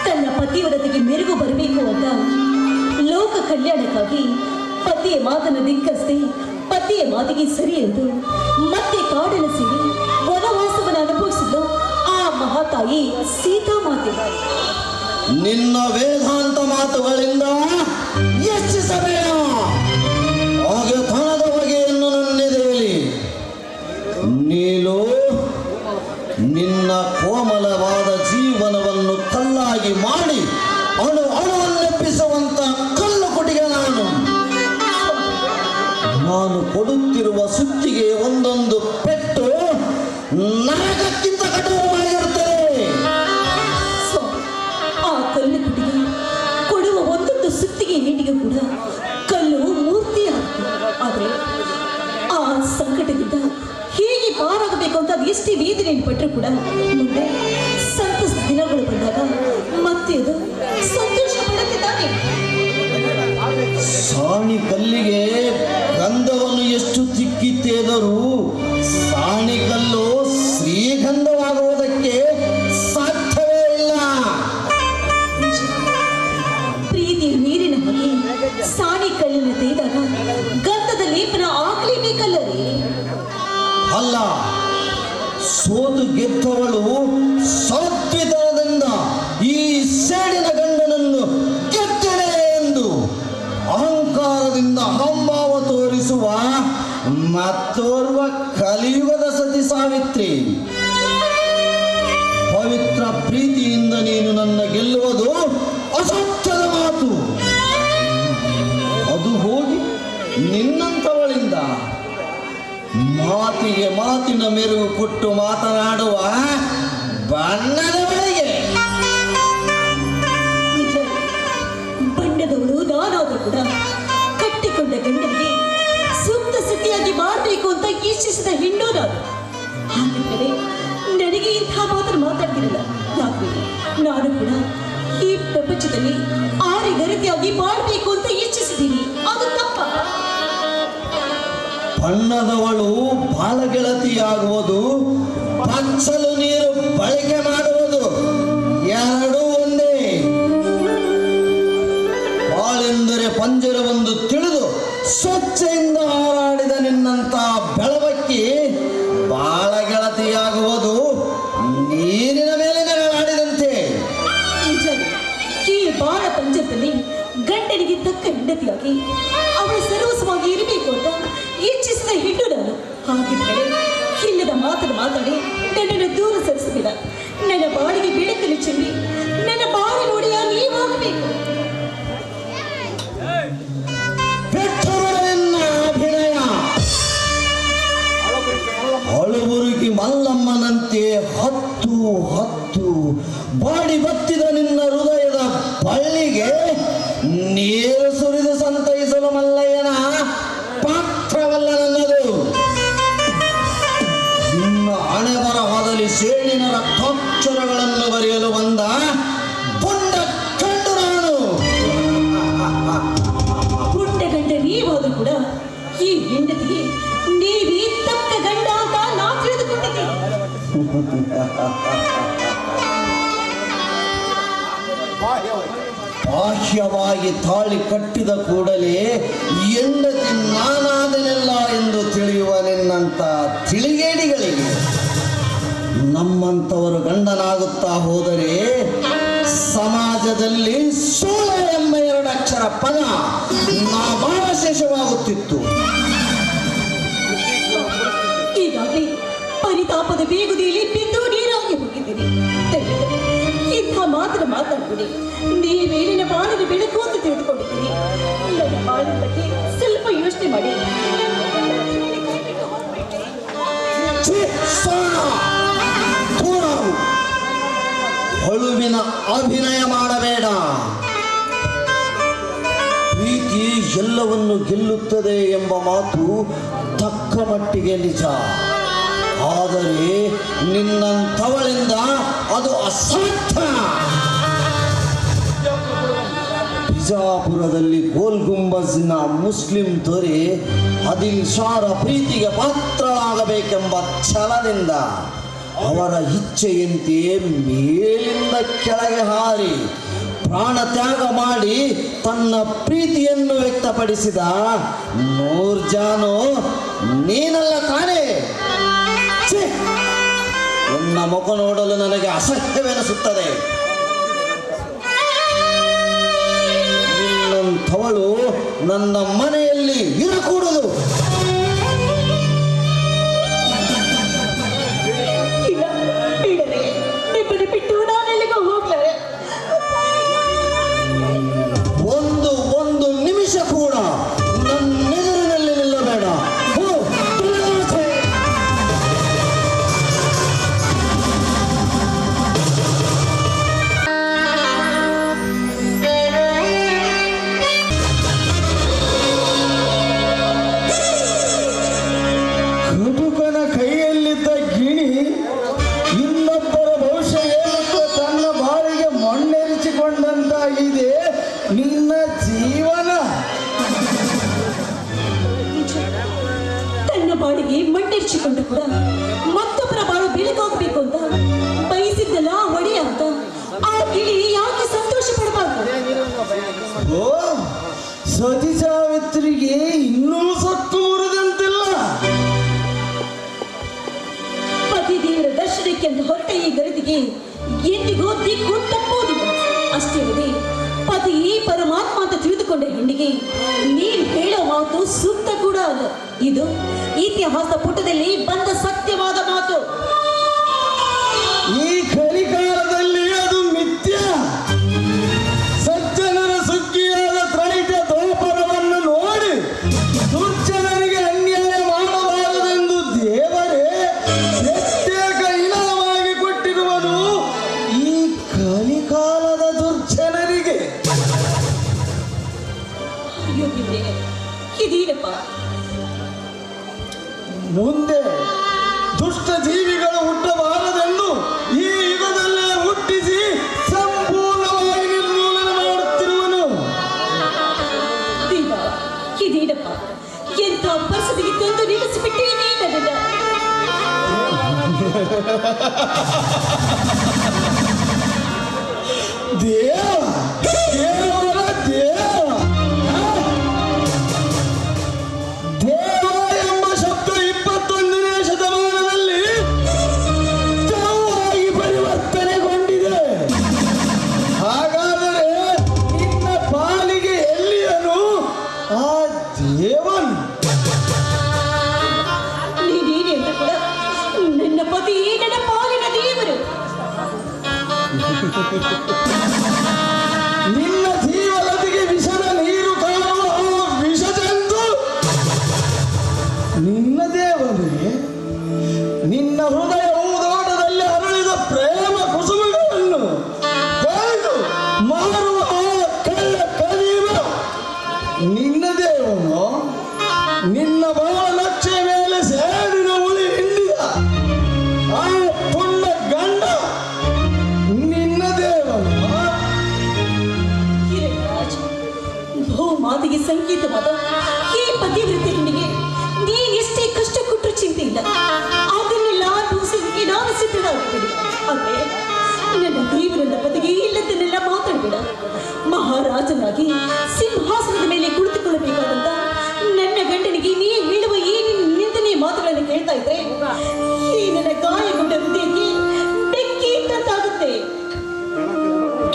ತನ್ನ ಪತಿವ್ರತೆಗೆ ಮೆರುಗು ಬರಬೇಕು ಅಂತ ಲೋಕ ಕಲ್ಯಾಣಕ್ಕಾಗಿ ಪತಿಯ ಮಾತನ್ನು ಧಿಕ್ಕರಿಸಿ ಪತಿಯ ಮಾತಿಗೆ ಸರಿ ಎಂದು ಮತ್ತೆ ಕಾಡನ್ನು ಸೇರಿ ವನವಾಸವನ್ನು ಅನುಭವಿಸಿದ್ದು ಆ ಮಹಾತಾಯಿ ಸೀತಾ ಮಾತೆ. ನಿನ್ನ ವೇದಾಂತ ಮಾತುಗಳಿಂದ ಹೆಚ್ಚಿಸಬೇಡ. ಹಾಗೆ ತನದ ಬಗೆಯನ್ನು ನನ್ನೆದೆಯಲಿ ನೀನು ನಿನ್ನ ಕೋಮಲವಾದ ಜೀವನವನ್ನು ಕಲ್ಲಾಗಿ ಮಾಡಿ ಅಣುವನ್ನೆಪ್ಪಿಸುವಂತ ಕಲ್ಲು ಕುಟಿಗೆ ನಾನು ಕೊಡುತ್ತಿರುವ ಸುತ್ತಿಗೆ ಒಂದೊಂದು ಪೆಟ್ಟು ನರಕಕ್ಕಿಂತ ಕಠೋರವಾಗಿರುತ್ತದೆ. ಆ ಕಲ್ಲು ಕುಟಿಗೆ ಕೊಡುವ ಒಂದೊಂದು ಸುತ್ತಿಗೆ ನೀಟಿಗೆ ಕೂಡ ಕಲ್ಲು ಮೂರ್ತಿಯಾಗುತ್ತೆ. ಆದರೆ ಆ ಸಂಕಟದಿಂದ ಹೇಗೆ ಪಾರಾಗಬೇಕು ಅಂತ ಅದು ಎಷ್ಟೇ ವೇದನೆಯನ್ನು ಪಟ್ಟರು ಕೂಡ ಮುಂದೆ ಸಂತಸ ದಿನಗಳು ಬಂದಾಗ ಮತ್ತೆ ಅದು ಸಂತೋಷ ಪಡುತ್ತಿದ್ದಾನೆ. ಸಾಣಿ ಕಲ್ಲಿಗೆ ಗಂಧವನ್ನು ಎಷ್ಟು ತಿಕ್ಕಿತ್ತೇದರೂ ಸಾಣಿ ಕಲ್ಲು ಶ್ರೀಗಂಧವಾಗುವುದಕ್ಕೆ ಸಾಧ್ಯವೇ ಇಲ್ಲ. ಪ್ರೀತಿ ನೀರಿನ ಹಾಗೆ ಸಾಣಿ ಕಲ್ಲಿನ ತೆಗೆದಾಗ ಗಂಧದ ಲೇಪನ ಆಗಲೇಬೇಕಲ್ಲವೇ? ಅಲ್ಲ, ಸೋತು ಗೆದ್ದವಳು ಸಾತ್ವಿತನದಿಂದ ಈ ಸೇಡಿನ ಗಂಡನನ್ನು ಗೆದ್ದಳೆ ಎಂದು ಅಹಂಕಾರದಿಂದ ಅಹಂಭಾವ ತೋರಿಸುವ ಮತ್ತೋರ್ವ ಕಲಿಯುಗದ ಸತಿ ಸಾವಿತ್ರಿ. ಪವಿತ್ರ ಪ್ರೀತಿಯಿಂದ ನೀನು ನನ್ನ ಗೆಲ್ಲುವುದು ಅಸತ್ಯದ ಮಾತು. ಅದು ಹೋಗಿ ನಿನ್ನಂಥವಳಿಂದ ಮಾತಿಗೆ ಮಾತಿನ ಮೆರುಗು ಕೊಟ್ಟು ಮಾತನಾಡುವ ಬಣ್ಣದವಳಿಗೆ. ನಿಜ, ಬಣ್ಣದವಳು ನಾನಾದರೂ ಕೂಡ ಕಟ್ಟಿಕೊಂಡ ಗಂಡನಿಗೆ ಸೂಕ್ತ ಸ್ಥಿತಿಯಾಗಿ ಮಾಡಬೇಕು ಅಂತ ಇಚ್ಛಿಸಿದ ಹೆಣ್ಣು ನಾನು. ಹಾಗಾದರೆ ನನಗೆ ಇಂಥ ಮಾತನ್ನು ಮಾತಾಡ್ತಿರಲ್ಲ. ಯಾಕೆ ನಾನು ಕೂಡ ಈ ಪ್ರಪಂಚದಲ್ಲಿ ಆರಿಗರಿತಿಯಾಗಿ ಮಾಡಬೇಕು ಅಂತ ಇಚ್ಛಿಸಿದ್ದೀನಿ. ಅದು ತಪ್ಪ. ಬಣ್ಣದವಳು ಬಾಲಗೆಳತಿಯಾಗುವುದು, ಪಚ್ಚಲು ನೀರು ಬಳಕೆ ಮಾಡುವುದು ಎರಡೂ ಒಂದೇ. ಬಾಳೆಂದರೆ ಪಂಜರವೊಂದು ತಿಳಿದು ಸ್ವಚ್ಛೆಯಿಂದ ಹಾರಾಡಿದ ನಿನ್ನಂತ ಬೆಳವಕ್ಕಿ ಬಾಳಗೆಳತಿಯಾಗುವುದು ನೀರಿನ ಮೇಲೆ ನೆರಳಾಡಿದಂತೆ. ಈ ಬಾಳ ಪಂಜರದಲ್ಲಿ ಗಂಡನಿಗೆ ತಕ್ಕ ಹೆಂಡತಿಯಾಗಿ ಅವಳ ಸರ್ವಸ್ವವಾಗಿ ಇರಬೇಕು ಅಂತ ಇಚ್ಛಿಸಿದ ಹೆಣ್ಣು ನಾನು. ಹಾಗಿದ್ದರೆ ಇಲ್ಲದ ಮಾತನ್ನು ಮಾತಾಡಿ ನನ್ನನ್ನು ದೂರ ಸರಿಸಬೇಡ. ನನ್ನ ಬಾಳಿಗೆ ಬೆಳಕನ್ನು ಚೆಲ್ಲಿ ನನ್ನ ಬಾಳ ನೋಡಿ ನೀವಾಗಬೇಕು. ಅಭಿನಯ ಅಳುಬುರುಕಿ ಮಲ್ಲಮ್ಮನಂತೆ ಹತ್ತು ಹತ್ತು ಬಾಡಿ ಬತ್ತಿದ ನಿನ್ನ ಹೃದಯದ ಬಳ್ಳಿಗೆ ನೀರು ಸುರಿದು ಸಂತೈಸಲು ಮಲ್ಲಯ್ಯನ ಕೂಡ ಈ ಹೆಂಡತಿಗೆ ನೀವೇ ತಕ್ಕ ಗಂಡ ಅಂತ ನಾ ತಿಳಿದುಕೊಂಡಿದ್ದೀನಿ. ಬಾಹ್ಯವಾಗಿ ತಾಳಿ ಕಟ್ಟಿದ ಕೂಡಲೇ ಹೆಂಡತಿ ನಾನಾದನೆಲ್ಲ ಎಂದು ತಿಳಿಯುವ ನಿನ್ನಂತ ತಿಳಿಗೇಡಿಗಳಿಗೆ ನಮ್ಮಂಥವರು ಗಂಡನಾಗುತ್ತಾ ಹೋದರೆ ಸಮಾಜದಲ್ಲಿ ಸೋಳ ಎಂಬ 2 ಅಕ್ಷರ ಪದ ನಾಮಾವಶೇಷವಾಗುತ್ತಿತ್ತು. ಈಗಾಗಲೇ ಪರಿತಾಪದ ಬೇಗುದಿಯಲ್ಲಿ ಬಿದ್ದು ನೀರಾಗಿ ಹೋಗಿದ್ದೀರಿ. ಇಂಥ ಮಾತ್ರ ಮಾತಾಡ್ಬಿಡಿ. ನೀವೇನಿನ ಬಾಳಿನ ಬೆಳಕು ಅಂತ ತಿಳಿದುಕೊಂಡಿದ್ದೀರಿ. ನನ್ನ ಬಾಳಿನ ಬಗ್ಗೆ ಸ್ವಲ್ಪ ಯೋಚನೆ ಮಾಡಿ. ಹಳುವಿನ ಅಭಿನಯ ಮಾಡಬೇಡ. ಪ್ರೀತಿ ಎಲ್ಲವನ್ನು ಗೆಲ್ಲುತ್ತದೆ ಎಂಬ ಮಾತು ತಕ್ಕ ಮಟ್ಟಿಗೆ ನಿಜ. ಆದರೆ ನಿನ್ನಂಥವಳಿಂದ ಅದು ಅಸಾಧ್ಯ. ಬಿಜಾಪುರದಲ್ಲಿ ಗೋಲ್ ಗುಂಬಜ್ನ ಮುಸ್ಲಿಂ ದೊರೆ ಆದಿಲ್ ಶಾರ ಪ್ರೀತಿಗೆ ಪಾತ್ರರಾಗಬೇಕೆಂಬ ಛಲದಿಂದ ಅವರ ಇಚ್ಛೆಯಂತೆ ಮೇಲಿಂದ ಕೆಳಗೆ ಹಾರಿ ಪ್ರಾಣ ತ್ಯಾಗ ಮಾಡಿ ತನ್ನ ಪ್ರೀತಿಯನ್ನು ವ್ಯಕ್ತಪಡಿಸಿದ ನೂರ್ಜಾನು ನೀನಲ್ಲ ತಾನೇ? ನನ್ನ ಮುಖ ನೋಡಲು ನನಗೆ ಅಸಹ್ಯವೆನಿಸುತ್ತದೆ. ನಿನ್ನಂಥವಳು ನನ್ನ ಮನೆಯಲ್ಲಿ ಇರಕೂಡದು. ನಿಮ್ಮನ್ನು ಬಿಟ್ಟು ನಾನೆಲ್ಲಿಗೂ ಹೋಗ್ಲಾರೆ. ಒಂದು ನಿಮಿಷ ಕೂಡ ನನ್ನೆದುರಿನಲ್ಲಿ ನಿಲ್ಲಬೇಡ. ಕಟುಕನ ಕೈಯಲ್ಲಿದ್ದ ಗಿಣಿ ಇನ್ನೊಬ್ಬರ ಭವಿಷ್ಯ ಹೇಳುತ್ತ ತನ್ನ ಬಾಳಿಗೆ ಮಣ್ಣೆರಿಸಿಕೊಂಡಂತಾಗಿದೆ ನಿನ್ನ ಜೀವನ. ತನ್ನ ಬಾಡಿಗೆ ಮಣ್ಣೆರ್ಚಿಕೊಂಡು ಕೂಡ ಮತ್ತೊಬ್ಬರ ಬಾಳು ಬೆಳಕಾಗಬೇಕು ಅಂತ ಬಯಸಿದ್ದಲ್ಲ ಒಡೆಯ ಅಂತ ಆ ಗಿಳಿ ಯಾಕೆ ಸಂತೋಷ ಪಡಬಾರ್ದು? ಓ, ಸತಿ ಸಾವಿತ್ರಿಗೆ ಇನ್ನೂ ಸತ್ತು ಮುರಿದಂತಿಲ್ಲ. ಪತಿ ದೇವರ ದರ್ಶನಕ್ಕೆ ಅಂತ ಹೊರಟ ಈ ಗರತಿಗೆ ಎಂದಿಗೂ ದಿಕ್ಕು ತಪ್ಪುವುದಿಲ್ಲ. ಅಷ್ಟೇ ಅಲ್ಲದೆ ಪತಿ ಪರಮಾತ್ಮ ಅಂತ ತಿಳಿದುಕೊಂಡ ಹೆಣ್ಣಿಗೆ ನೀನು ಹೇಳೋ ಮಾತು ಸೂಕ್ತ ಕೂಡ ಅಲ್ಲ. ಇದು ಇತಿಹಾಸ ಪುಟದಲ್ಲಿ ಬಂದ ಸತ್ಯವಾದ ಮಾತು. ಈ ಕಲಿಕಾಲದಲ್ಲಿ ಅದು ಮಿಥ್ಯ. ಸಜ್ಜನರ ಸುಗ್ಗಿಯಾದ ತ್ರೈಟ ದೋಪರವನ್ನು ನೋಡಿ ದುರ್ಜನರಿಗೆ ಅನ್ಯಾಯ ಮಾಡಬಾರದೆಂದು ದೇವರೇ ಪ್ರತ್ಯೇಕ ಇನಾವಾಗಿ ಕೊಟ್ಟಿರುವುದು ಈ ಕಲಿಕಾಲದ ದುರ್ಜನರಿಗೆ. ಅಯ್ಯೋ ದೇವ್ರೇ, ಇದೇನಪ್ಪ? ಮುಂದೆ ದುಷ್ಟ ಜೀವಿಗಳು ಹುಟ್ಟಬಾರದೆಂದು ಈ ಯುಗದಲ್ಲೇ ಹುಟ್ಟಿಸಿ ಸಂಪೂರ್ಣವಾಗಿ ನಿರ್ಮೂಲನೆ ಮಾಡುತ್ತಿರುವನು. ದೇವ, ಇದೇನಪ್ಪ? ಎಂಥ ಪರಿಸ್ಥಿತಿಗೆ ತಂದು ನಿಲ್ಲಿಸಿಬಿಟ್ಟೇ ನೀನಲ್ಲ. ದೇವ ದೇವರ ದೇವ ದೇವ ಎಂಬ ಶಬ್ದ 21ನೇ ಶತಮಾನದಲ್ಲಿ ಜವವಾಗಿ ಪರಿವರ್ತನೆಗೊಂಡಿದೆ. ಹಾಗಾದರೆ ನಿನ್ನ ಪಾಲಿಗೆ ಎಲ್ಲಿಯನು ಆ ದೇವನು? ನೀನೇನೆ ಅಂತ ಕೂಡ ನನ್ನ ಪತಿ ನನ್ನ ಪಾಲಿನ ದೇವರು. ನಿನ್ನ ಜೀವನದಿಗೆ ವಿಷದ ನೀರು ಕಾಣುವ ವಿಷಜಂತು ನಿನ್ನ ದೇವನೇ. ನಿನ್ನ ಹೃದಯ ಊದೋಟದಲ್ಲಿ ಅರಳಿದ ಪ್ರೇಮ ಕುಸುಮಗಳನ್ನು ಕೊಯ್ದು ಮಾರುವ ಕಳ್ಳ ಕದೀವ ನಿನ್ನ ದೇವನು. ನಿನ್ನ ಬಾಲಕ್ಷೆ ಮೇಲೆ ಸೇಡಿನ ಉಳಿ ಹಿಂಡಿದ ಆ ಪುಣ್ಯ ಗಂಡ ನಿನ್ನ ದೇವನು. ಹಿರಣ್ಯರಾಜ, ಭೂಮಾತೆಗೆ ಸಂಕೇತವಾದ ಈ ಪತಿವ್ರತೆ ಹೆಣ್ಣಿಗೆ ನೀನ್ ಎಷ್ಟೇ ಕಷ್ಟ ಕೊಟ್ಟರು ಚಿಂತೆ ಇಲ್ಲ, ಅದನ್ನೆಲ್ಲ ಅನುಭವಿಸೋದಕ್ಕೆ ನಾನು ಸಿದ್ಧನಾಗ್ತೀನಿ. ಆದ್ರೆ ನನ್ನ ದೇವರನ್ನ ಬದಿಗೆ ಇಲ್ಲದನ್ನೆಲ್ಲ ಮಾತಾಡಬೇಡ. ಮಹಾರಾಜನಾಗಿ ಸಿಂಹಾಸನದ ಮೇಲೆ ಕುಳಿತುಕೊಳ್ಳಬೇಕಾದಂತ ನನ್ನ ಗಂಡನಿಗೆ ನೀ ಹೇಳುವ ಈ ನಿಂದನೆಯ ಮಾತುಗಳನ್ನು ಕೇಳ್ತಾ ಇದ್ರೆ ಈ ನನ್ನ ಗಾಯಗೊಂಡ ಹೃದಯಕ್ಕೆ ಬೆಂಕಿ ಇಟ್ಟಂತಾಗುತ್ತೆ.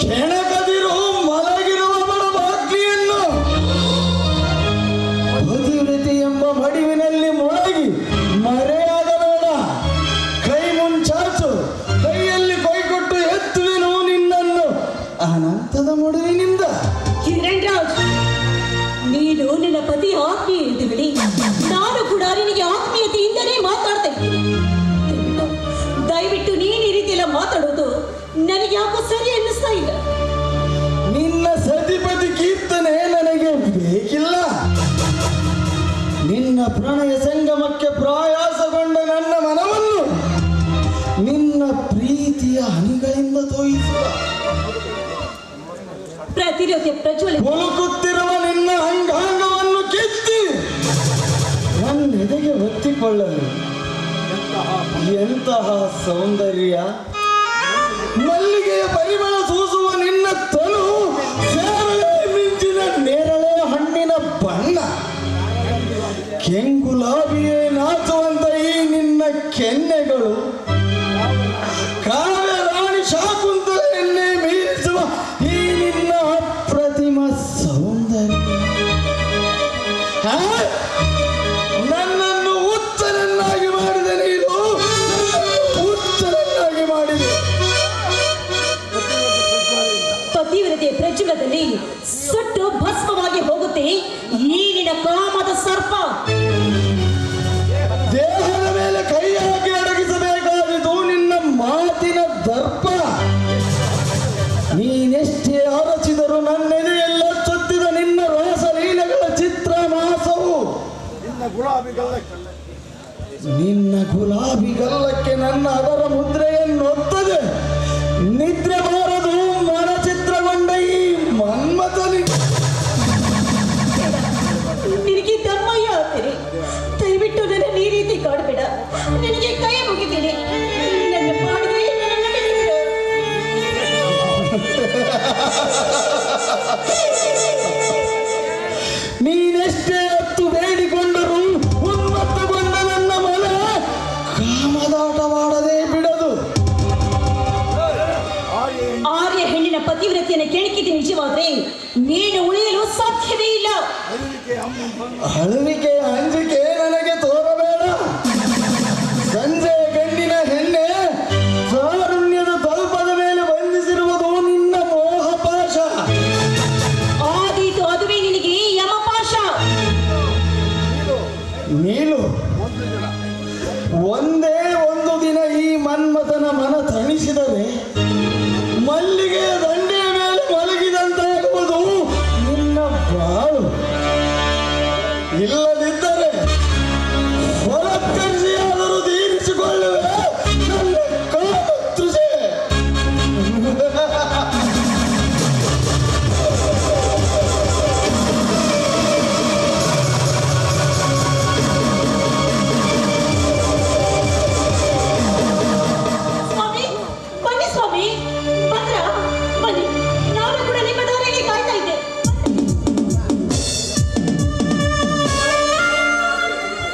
ಕೆಣಕದಿರು ಮಲಗಿರುವ ಬಡಬಾಗ್ಲಿಯನ್ನು ಪತಿವ್ರತೆ ಎಂಬ ಮಡಿವಿನಲ್ಲಿ ಮುಳುಗಿ ಮರೆಯಾಗಬೇಡ. ಕೈ ಮುಂಚಾಚು, ಕೈಯಲ್ಲಿ ಕೈಕೊಟ್ಟು ಎತ್ತುವೆನು ನಿನ್ನನ್ನು ಅನಂತದ ಮುಡುವಿನಿಂದ. ಕಿರಣ್ ರಾಜ್, ನೀನು ನಿನ್ನ ಪತಿ ಆತ್ಮೀಯ ಎಂದು ಹೇಳಿ ನಾನು ಕೂಡ ನಿನಗೆ ಆತ್ಮೀಯತೆಯಿಂದಲೇ ಮಾತಾಡ್ತಾ ಇದ್ದೀನಿ. ದಯವಿಟ್ಟು ನೀನು ಈ ರೀತಿ ಎಲ್ಲ ಮಾತಾಡೋದು ನನಗೆ ಯಾಕೋ ಸರಿ ಅನ್ನಿಸ್ತಾ ಇಲ್ಲ. ನಿನ್ನ ಸತಿಪತಿ ಕೀರ್ತನೆ ನನಗೆ ಬೇಕಿಲ್ಲ. ನಿನ್ನ ಪ್ರಣಯ ಸಂಗಮಕ್ಕೆ ಪ್ರಯಾಸಗೊಂಡ ನನ್ನ ಮನವನ್ನು ನಿನ್ನ ಪ್ರೀತಿಯ ಹನಿಗಳಿಂದ ತೋಯಿಸುವ. ಪ್ರತಿರೋಧ ಪ್ರಜ್ವಲ ಮುಳುಕುತ್ತಿರುವ ನಿನ್ನ ಅಂಗಾಂಗವನ್ನು ಕಿತ್ತಿ ನನ್ನೆದೆಗೆ ಒತ್ತಿಕೊಳ್ಳಲು ಎಂತಹ ಸೌಂದರ್ಯ! ಮಲ್ಲಿಗೆಯ ಪರಿಮಳ ಸೂಸುವ ನಿನ್ನ ತನು ಸೇರಳೆ ಮಿಂಚಿನ ನೇರಳೆ ಹಣ್ಣಿನ ಬಣ್ಣ, ಕೆಂಗುಲಾಬಿಯೇ ನಾಚುವಂತ ಈ ನಿನ್ನ ಕೆನ್ನೆಗಳು, ಕಾವ್ಯ ರಾಣಿ ಶಾಕುಂತಲೆಯನ್ನೇ ಮೀರಿಸುವ ಈ ನಿನ್ನ ಅಪ್ರತಿಮ ಸೌಂದರ್ಯ ನನ್ನನ್ನು ಹುಚ್ಚನನ್ನಾಗಿ ಮಾಡಿದೆ. ನೀನು ಹುಚ್ಚನನ್ನಾಗಿ ಮಾಡಿದೆ. ಪತಿವ್ರತೆ ಪ್ರಜ್ವಲದಲ್ಲಿ ಸುಟ್ಟು ಭಸ್ಮವಾಗಿ ಹೋಗುತ್ತೆ ಈ ನಿನ್ನ ಕಾಮದ ಸರ್ಪ. ದೇಹದ ಮೇಲೆ ಕೈ ಹಾಕಿ ಅಡಗಿಸಬೇಕಾಗಿದ್ದು ನಿನ್ನ ಮಾತಿನ ದರ್ಪ. ನೀನೆಷ್ಟೇ ಅರಚಿದರೂ ನನ್ನೆದೆಯೆಲ್ಲ ಚೊತ್ತಿದ ನಿನ್ನ ರಾಸಲೀಲೆಗಳ ಚಿತ್ರ ಮಾಸವು ನಿನ್ನ ಗುಲಾಬಿ ಗಲ್ಲಕ್ಕೆ ನನ್ನ ಅದರ ಮುದ್ರೆಯನ್ನೊತ್ತದೆ. ನಿದ್ರೆ ಬಾರದು ಮನಚಿತ್ರಗೊಂಡ ಈ ಮನ್ಮಥನಿ. ನಿನಗೆ ದಮ್ಮಯ್ಯ ಆಗ್ತೀನಿ. ದಯವಿಟ್ಟು ನನ್ನ ಈ ರೀತಿ ಕಾಡಬೇಡ. ನಿನಗೆ ಕೈ ಮುಗಿತೀನಿ. ನನ್ನ ಪಾಡಿಗೆ ನನ್ನನ್ನು ಬಿಟ್ಬಿಡು. ನೀನೆಷ್ಟೇ ಹೊತ್ತು ಬೇಡಿಕೊಂಡರೂ ಉನ್ಮತ್ತಗೊಂಡ ನನ್ನ ಮನ ಕಾಮದಾಟವಾಡದೆ ಬಿಡದು. ಆರ್ಯ ಹೆಣ್ಣಿನ ಪತಿವ್ರತೆಯನ್ನು ಕೆಣಕಿದ್ದು ನಿಜವಾದ್ರೆ ನೀನು ಉಳಿಯಲು ಸಾಧ್ಯವೇ ಇಲ್ಲ. ಅಳುವಿಕೆ ಅಂಜಿಕೆ ನನಗೆ ತೋರಬೇಡ. ಸಂಜೆಯ ಗಂಡಿನ ಹೆಣ್ಣೆ ಕಾರುಣ್ಯದ ತಲ್ಪದ ಮೇಲೆ ಬಂಧಿಸಿರುವುದು ನಿನ್ನ ಮೋಹಪಾಶ. ಆದೀತು ಅದುವೇ ನಿನಗೆ ಯಮಪಾಶ. ನೀನು ಒಂದೇ ಒಂದು ದಿನ ಈ ಮನ್ಮಥನ ಮನ ತಣಿಸಿದರೆ ಮಲ್ಲಿಗೆಯ ದಂಡೆಯ ಮೇಲೆ ಮಲಗಿದಂತಾಗುವುದು ನಿನ್ನ ಬಾಳು. ಇಲ್ಲ